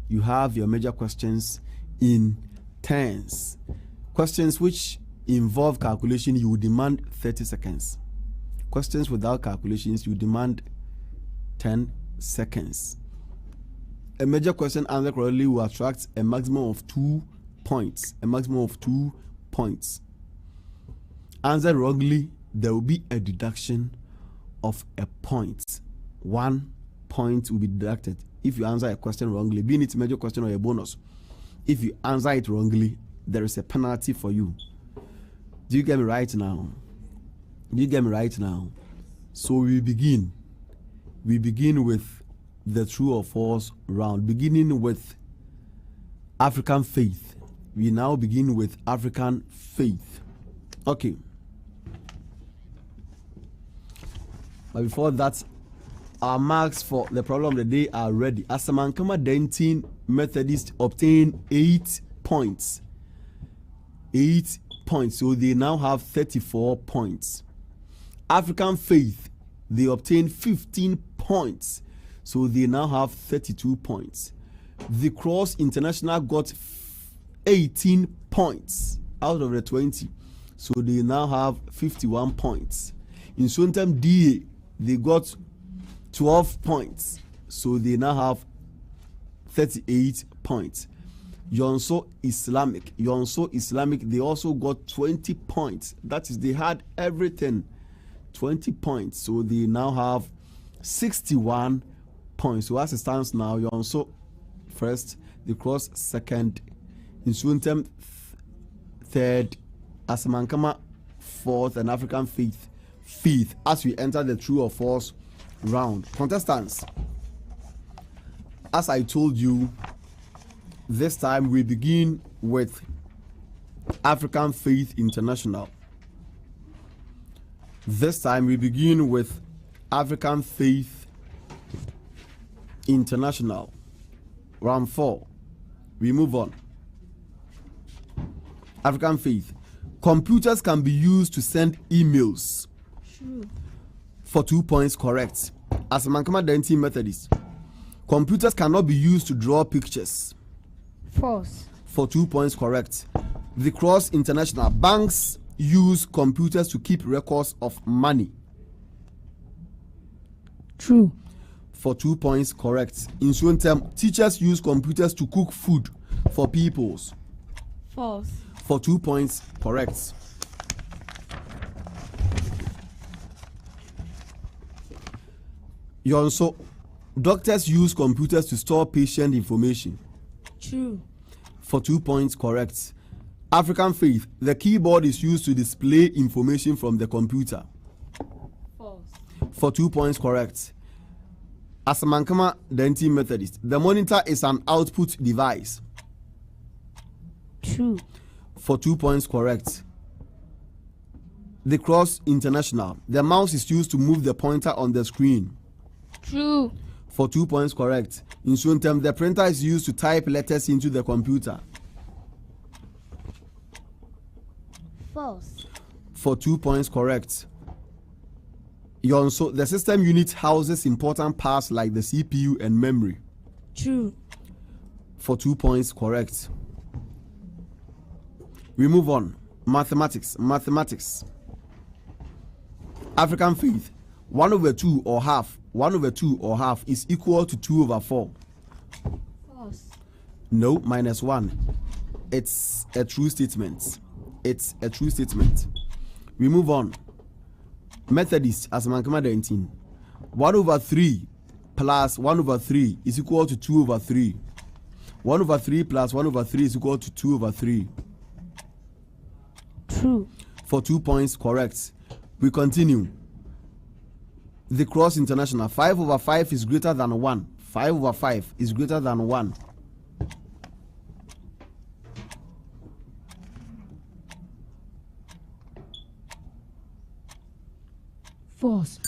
You have your major questions in turns. Questions which involve calculation, you will demand 30 seconds. Questions without calculations, you demand 10 seconds. A major question answered correctly will attract a maximum of 2 points. A maximum of 2 points. Answered wrongly, there will be a deduction of a point. 1 point will be deducted if you answer a question wrongly, be it a major question or a bonus. If you answer it wrongly, there is a penalty for you. Do you get me right now? Do you get me right now? So we begin. We begin with the true or false round, beginning with African faith. We now begin with African faith. Okay. But before that, our marks for the problem of the day are ready. Asamankama Denten Methodist obtained 8 points. 8 points. So they now have 34 points. African Faith, they obtained 15 points. So they now have 32 points. The Cross International got 18 points out of the 20. So they now have 51 points. Nsuontem DA, they got 12 points. So they now have 38 points. Yonso Islamic, they also got 20 points. That is, they had everything. 20 points. So they now have 61 points. So as it stands now, Yonso first, the Cross second, Nsuontem third, Asamankama fourth, and African Faith fifth, as we enter the true or false round. Contestants, as I told you, this time we begin with African Faith International. This time we begin with African Faith International. Round 4. We move on. African Faith. Computers can be used to send emails. True. For 2 points, correct. As a Mankama Denten Methodist. Computers cannot be used to draw pictures. False. For 2 points, correct. The Cross International. Banks use computers to keep records of money. True. For 2 points, correct. In Nsuontem, teachers use computers to cook food for peoples. False. For 2 points, correct. Yonso, doctors use computers to store patient information. True. For 2 points, correct. African Faith, the keyboard is used to display information from the computer. False. For 2 points, correct. Asamankama Denten Methodist, the monitor is an output device. True. For 2 points, correct. The Cross International, the mouse is used to move the pointer on the screen. True. For 2 points, correct. In Nsuontem, the printer is used to type letters into the computer. False. For 2 points, correct. Yonso, the system unit houses important parts like the CPU and memory. True. For 2 points, correct. We move on. Mathematics. African Faith, 1/2 or half. 1/2 or half is equal to 2/4. False. No, -1. It's a true statement. It's a true statement. We move on. Methodist as Mankama Denten. 1/3 plus 1 over 3 is equal to 2 over 3. 1 over 3 plus 1 over 3 is equal to 2 over 3. True. For 2 points, correct. We continue. The Cross International. 5 over 5 is greater than 1. 5 over 5 is greater than 1. False.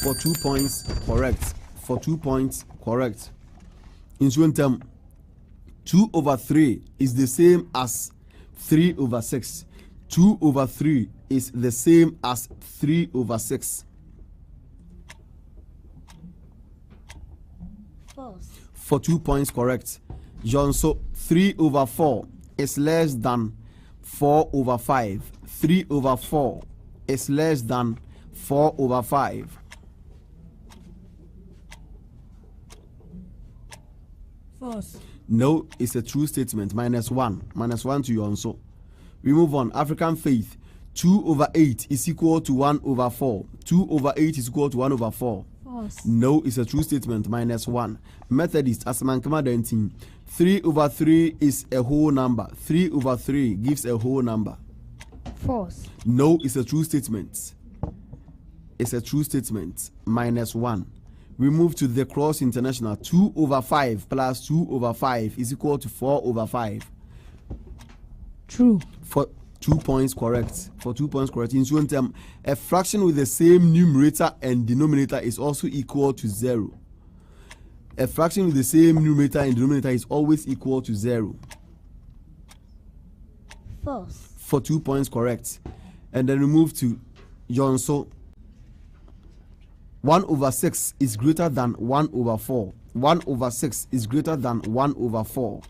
For 2 points, correct. For 2 points, correct. Nsuontem, 2 over 3 is the same as 3 over 6. 2 over 3 is the same as 3 over 6. False. For 2 points, correct. Yonso, 3 over 4 is less than 4 over 5. 3 over 4 is less than 4 over 5. False. No, it's a true statement. -1. -1 to Yonso. We move on. African faith. 2 over 8 is equal to 1 over 4. 2 over 8 is equal to 1 over 4. False. No, it's a true statement. -1. Methodist, Asamankama Denten. 3 over 3 is a whole number. 3 over 3 gives a whole number. False. No, it's a true statement. It's a true statement. -1. We move to the Cross International. 2 over 5 plus 2 over 5 is equal to 4 over 5. True. For 2 points, correct. For 2 points, correct. In Nsuontem, a fraction with the same numerator and denominator is also equal to 0. A fraction with the same numerator and denominator is always equal to 0. False. For 2 points, correct. And then we move to Yonso. 1 over 6 is greater than 1 over 4. 1 over 6 is greater than 1 over 4.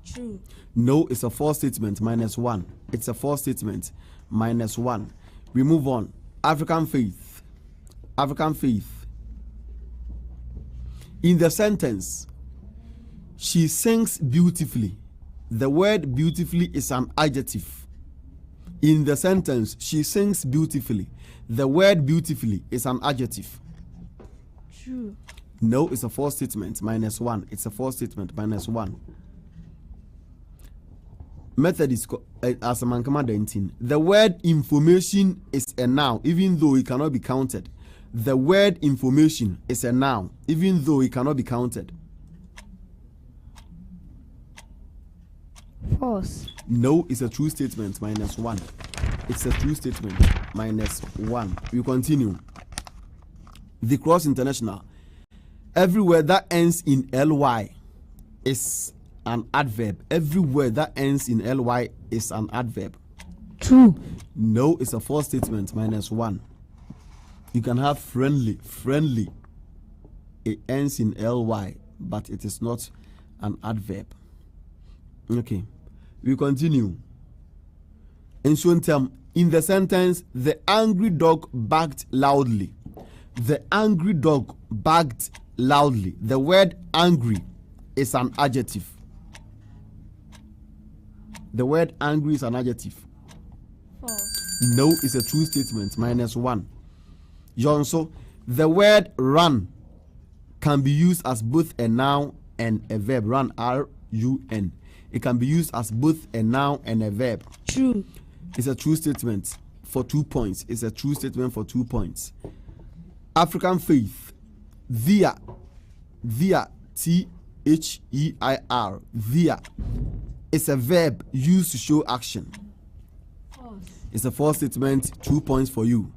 True. No, it's a false statement. -1. It's a false statement. -1. We move on. African faith. African faith. In the sentence, she sings beautifully. The word beautifully is an adjective. In the sentence, she sings beautifully. The word beautifully is an adjective. True. No, it's a false statement. -1. It's a false statement. -1. Methodist, Asamankama Denten. The word information is a noun, even though it cannot be counted. The word information is a noun, even though it cannot be counted. False. No, it's a true statement. -1. It's a true statement. -1. We continue. The Cross International. Every word that ends in ly is an adverb. Every word that ends in ly is an adverb. True. No, it's a false statement. -1. You can have friendly. Friendly. It ends in ly, but it is not an adverb. Okay. We continue. Nsuontem, in the sentence, the angry dog barked loudly. The angry dog barked loudly. The word angry is an adjective. The word angry is an adjective. False. No, it's a true statement. -1. Yonso, the word run can be used as both a noun and a verb. Run, R-U-N. It can be used as both a noun and a verb. True. It's a true statement for 2 points. It's a true statement for 2 points. African faith. Their, T-H-E-I-R. Their is a verb used to show action. False. It's a false statement. 2 points for you.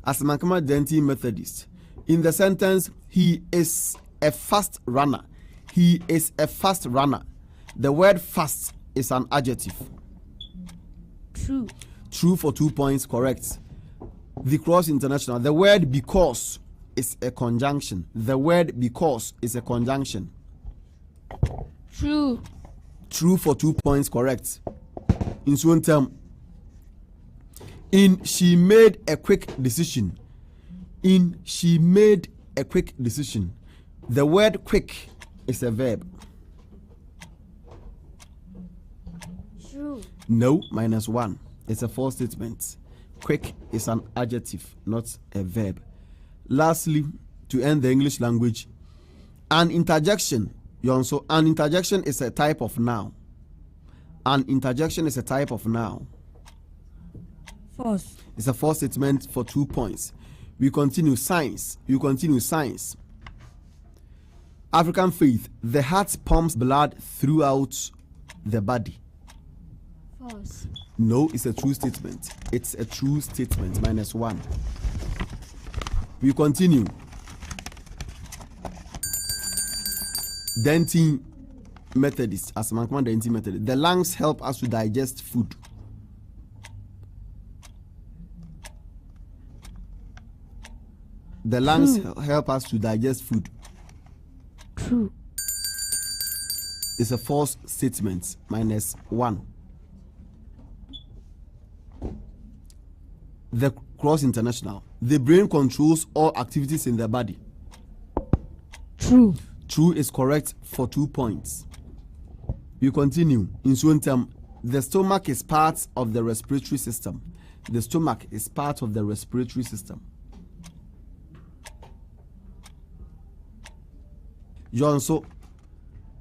Asamankama Denten Methodist. In the sentence, he is a fast runner. He is a fast runner. The word fast is an adjective. True. True for 2 points, correct. The Cross International. The word because is a conjunction. The word because is a conjunction. True. True for 2 points, correct. Nsuontem. In she made a quick decision. In she made a quick decision. The word quick is a verb. True. No, -1. It's a false statement. Quick is an adjective, not a verb. Lastly, to end the English language, an interjection. Yonso, an interjection is a type of noun. An interjection is a type of noun. False. It's a false statement for 2 points. We continue. Science. African faith. The heart pumps blood throughout the body. False. No, it's a true statement. It's a true statement. -1. We continue. Denten Methodist. As Mankman Denten Methodist. The lungs help us to digest food. The lungs help us to digest food. True. It's a false statement. -1. The Cross International. The brain controls all activities in the body. True. True is correct for 2 points. We continue. Nsuontem. The stomach is part of the respiratory system. The stomach is part of the respiratory system. Yonso.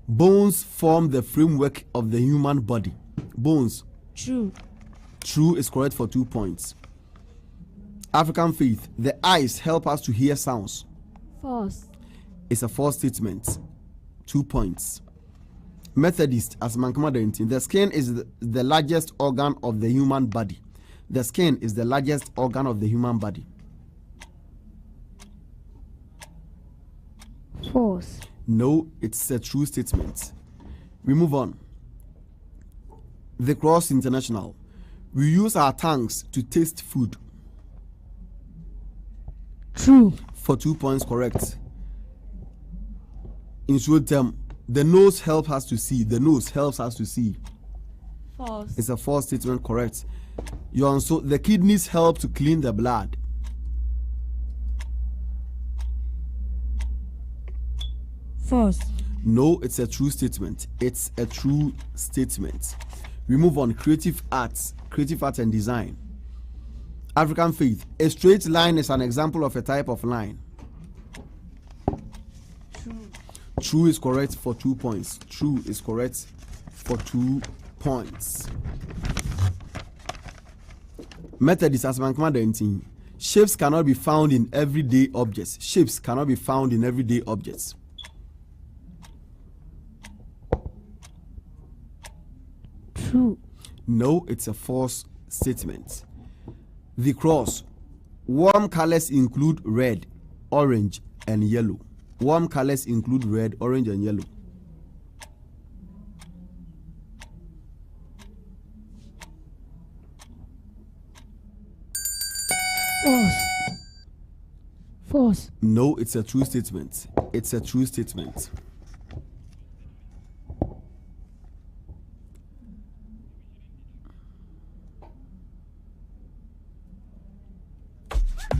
Bones form the framework of the human body. Bones. True. True is correct for 2 points. African faith. The eyes help us to hear sounds. False. It's a false statement. 2 points. Methodist, as Mankama Denten. The skin is the largest organ of the human body. The skin is the largest organ of the human body. False. No, it's a true statement. We move on. The Cross International. We use our tongues to taste food. True. For 2 points, correct. Nsuontem. The nose helps us to see. The nose helps us to see. False. It's a false statement, correct. Yonso. The kidneys help to clean the blood. False. No, it's a true statement. It's a true statement. We move on. Creative arts and design. African faith. A straight line is an example of a type of line. True. True is correct for 2 points. True is correct for 2 points. Methodist, as Mankama Denten. Shapes cannot be found in everyday objects. Shapes cannot be found in everyday objects. True. No, it's a false statement. The cross. Warm colors include red, orange, and yellow. Warm colors include red, orange, and yellow. False. False. No, it's a true statement. It's a true statement.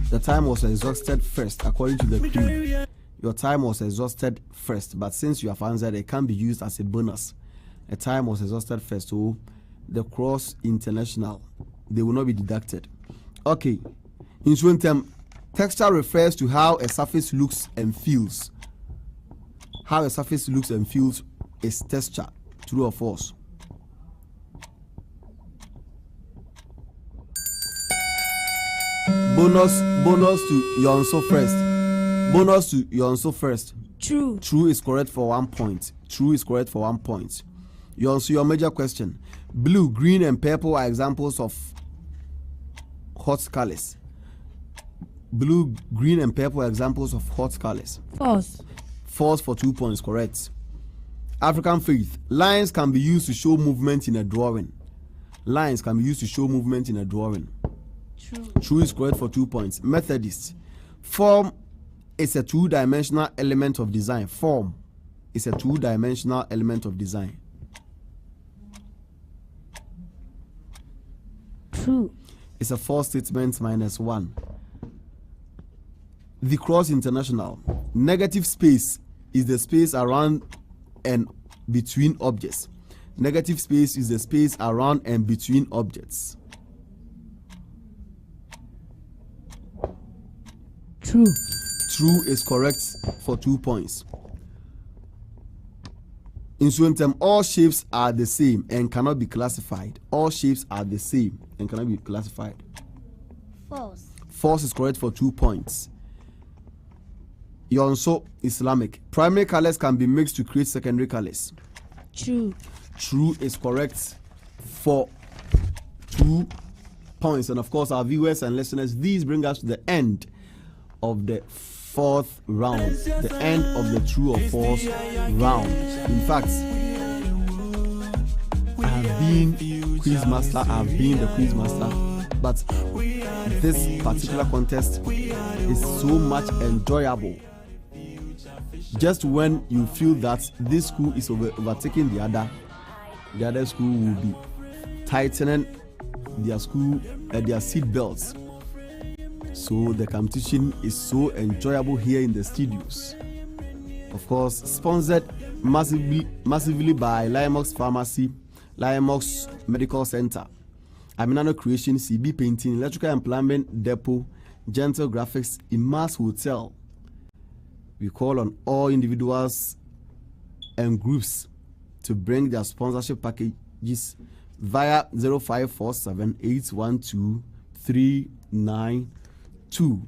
The time was exhausted first, according to the crew. Your time was exhausted first, but since you have answered, it can be used as a bonus. The time was exhausted first, so the Cross International, they will not be deducted. Okay. Nsuontem. Texture refers to how a surface looks and feels. How a surface looks and feels is texture. True or false? Bonus to Yonso first. Bonus to Yonso first. True. True is correct for 1 point. True is correct for 1 point. Yonso, your major question. Blue, green, and purple are examples of hot colors. Blue, green, and purple are examples of hot colors. False. False for 2 points, correct. African faith. Lines can be used to show movement in a drawing. Lines can be used to show movement in a drawing. True. True is correct for 2 points. Methodist. Form is a two-dimensional element of design. Form is a two-dimensional element of design. True. It's a false statement, -1. The Cross International. Negative space is the space around and between objects. Negative space is the space around and between objects. True. True is correct for 2 points. Nsuontem, all shapes are the same and cannot be classified. All shapes are the same and cannot be classified. False. False is correct for 2 points. Yonso Islamic, primary colors can be mixed to create secondary colors. True. True is correct for 2 points. And of course, our viewers and listeners, these bring us to the end of the 4th round, the end of the true or false round. In fact, I have been quiz master, but this particular contest is so much enjoyable. Just when you feel that this school is overtaking the other school will be tightening their seat belts. So the competition is so enjoyable here in the studios. Of course, sponsored massively by Limox Pharmacy, Limox Medical Center, Aminano Creation, CB Painting, Electrical and Plumbing Depot, Gentle Graphics, Imas Hotel. We call on all individuals and groups to bring their sponsorship packages via 0547 812 392.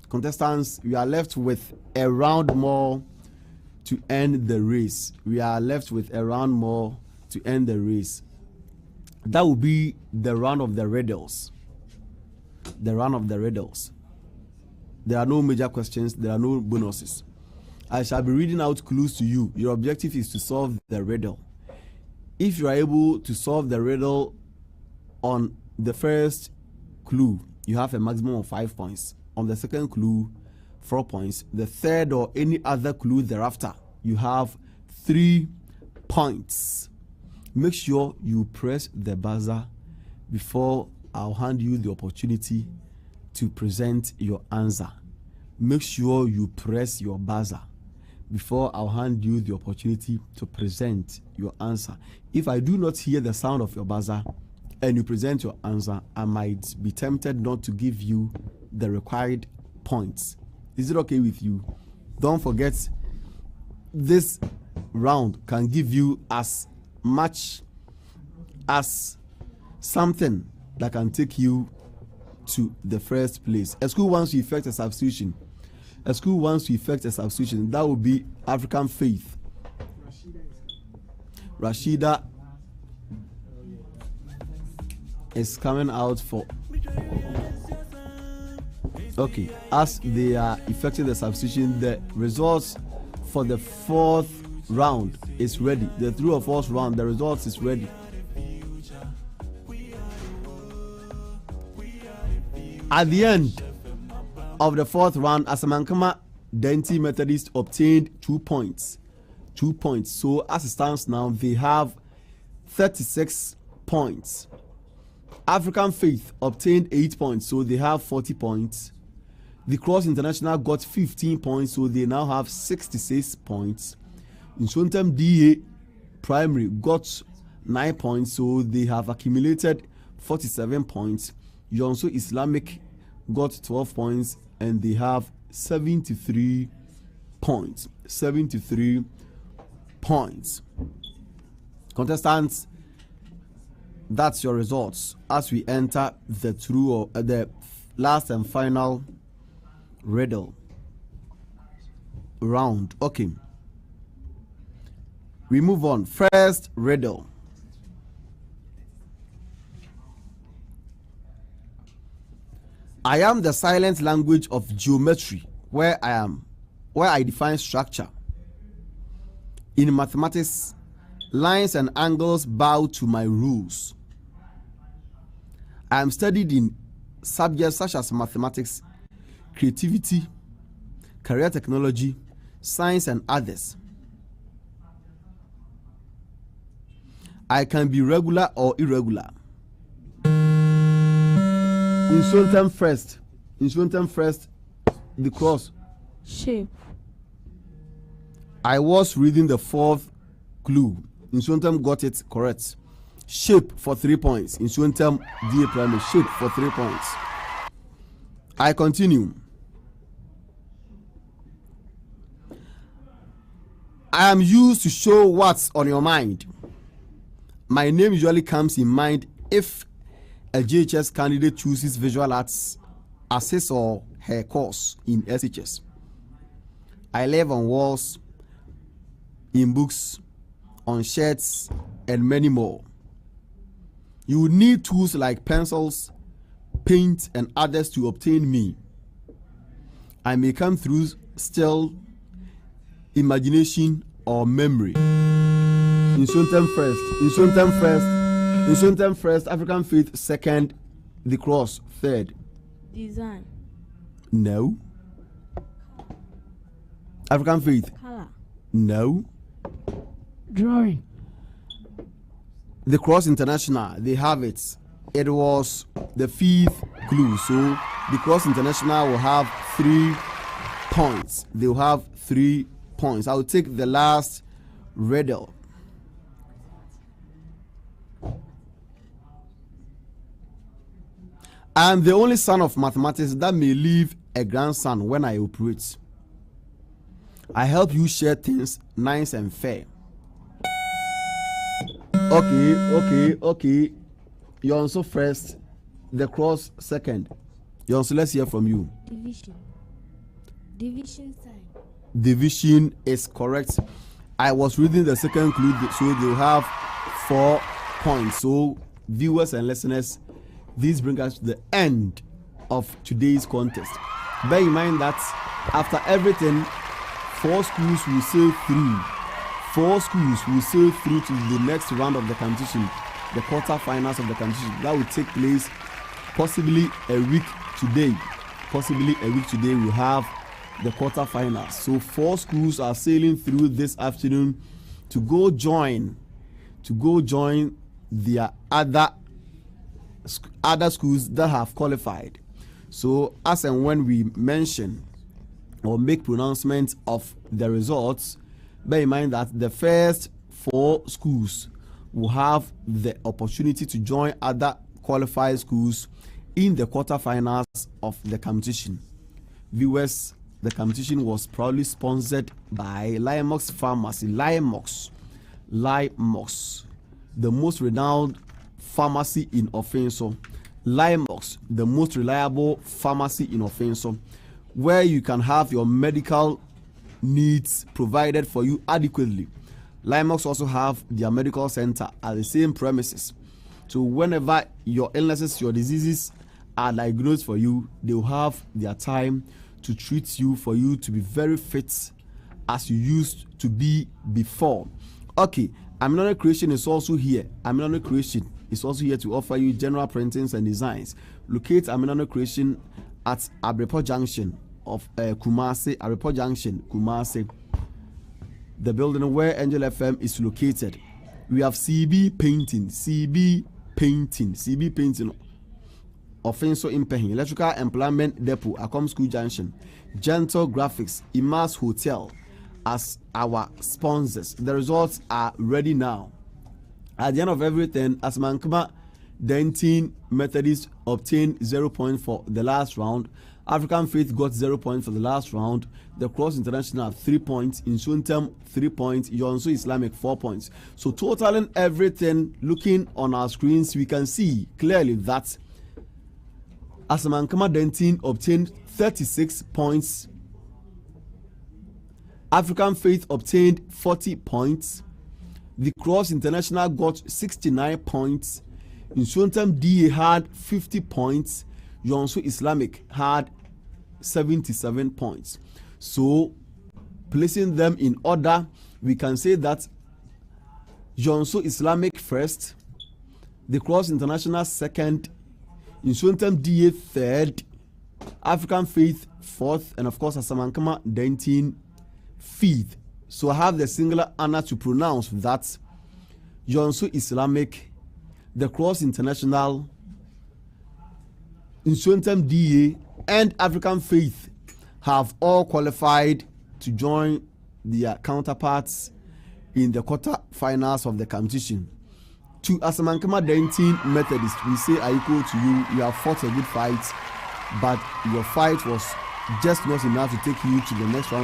Contestants, we are left with a round more to end the race. That will be the round of the riddles. There are no major questions. There are no bonuses. I shall be reading out clues to you. Your objective is to solve the riddle. If you are able to solve the riddle on the first clue, you have a maximum of 5 points. On the second clue, 4 points. The third or any other clue thereafter, you have 3 points. Make sure you press the buzzer before I'll hand you the opportunity to present your answer. Make sure you press your buzzer before I'll hand you the opportunity to present your answer. If I do not hear the sound of your buzzer and you present your answer, I might be tempted not to give you the required points. Is it okay with you? Don't forget, this round can give you as much as something that can take you to the first place. A school wants to effect a substitution. That will be African Faith. Rashida is coming out for. Okay, as they are effecting the substitution, the results for the 4th round is ready. The true or false round, the results is ready. At the end of the 4th round, Asamankama Denten Methodist obtained 2 points. 2 points. So as it stands now, they have 36 points. African Faith obtained 8 points, so they have 40 points. The Cross International got 15 points, so they now have 66 points. Nsuontem DA Primary got 9 points, so they have accumulated 47 points. Yonso Islamic got 12 points and they have 73 points. 73 points. Contestants, that's your results as we enter the true or the last and final riddle round. Okay, we move on. First riddle. I am the silent language of geometry, where I define structure. In mathematics, lines and angles bow to my rules. I am studied in subjects such as mathematics, creativity, career technology, science, and others. I can be regular or irregular. Nsuontem first, the cross. Shape. I was reading the 4th clue. Nsuontem got it correct. Shape for 3 points. Nsuontem DA Primary, shape for 3 points. I continue. I am used to show what's on your mind. My name usually comes in mind if a JHS candidate chooses visual arts as his or her course in SHS. I live on walls, in books, on shirts, and many more. You would need tools like pencils, paint, and others to obtain me. I may come through still, imagination, or memory. Nsuontem first, African faith second, the cross third. Design. No. African faith. Color. No. Drawing. The Cross International, they have it. It was the fifth clue. So the Cross International will have 3 points. They will have 3 points. I will take the last riddle. I am the only son of mathematics that may leave a grandson when I operate. I help you share things nice and fair. Okay. Yonso first, the cross second. Yonso, let's hear from you. Division sign. Division is correct. I was reading the second clue, so they'll have 4 points. So, viewers and listeners, this brings us to the end of today's contest. Bear in mind that after everything, 4 schools will sail through. 4 schools will sail through to the next round of the competition, the quarterfinals of the competition. That will take place possibly a week today. We'll have the quarterfinals. So 4 schools are sailing through this afternoon to go join their other schools that have qualified. So as and when we mention or make pronouncements of the results, bear in mind that the first 4 schools will have the opportunity to join other qualified schools in the quarterfinals of the competition. Viewers, the competition was proudly sponsored by Limox Pharmacy. Limox, the most renowned pharmacy in Offenso. Limox, the most reliable pharmacy in Offenso, where you can have your medical needs provided for you adequately. Limox also have their medical center at the same premises. So whenever your illnesses, your diseases are diagnosed for you, they will have their time to treat you for you to be very fit as you used to be before. Okay, Aminano Creation is also here. Aminano Creation is also here to offer you general printings and designs. Locate Aminano Creation at Abrepo Junction of Kumasi, the building where Angel FM is located. We have CB painting, Offenso Impehin, Electrical Employment Depot, Acom School Junction, Gentle Graphics, Imas Hotel as our sponsors. The results are ready now. At the end of everything, as Mankama Denten Methodist obtained 0 points for the last round, African Faith got 0 points for the last round, the Cross International 3 points, Nsuontem 3 points, Yonso Islamic 4 points. So totaling everything, looking on our screens, we can see clearly that Asamankama Denten obtained 36 points, African Faith obtained 40 points, the Cross International got 69 points, Nsuontem DA had 50 points, Yonso Islamic had 77 points. So, placing them in order, we can say that Yonso Islamic first, the Cross International second, Nsuontem DA third, African Faith fourth, and of course Asamankama Denten fifth. So I have the singular honor to pronounce that Yonso Islamic, the Cross International, Nsuontem DA, and African Faith have all qualified to join their counterparts in the quarter-finals of the competition. To Asamankama Denten Methodist, we say I equal to you. You have fought a good fight, but your fight was just not enough to take you to the next round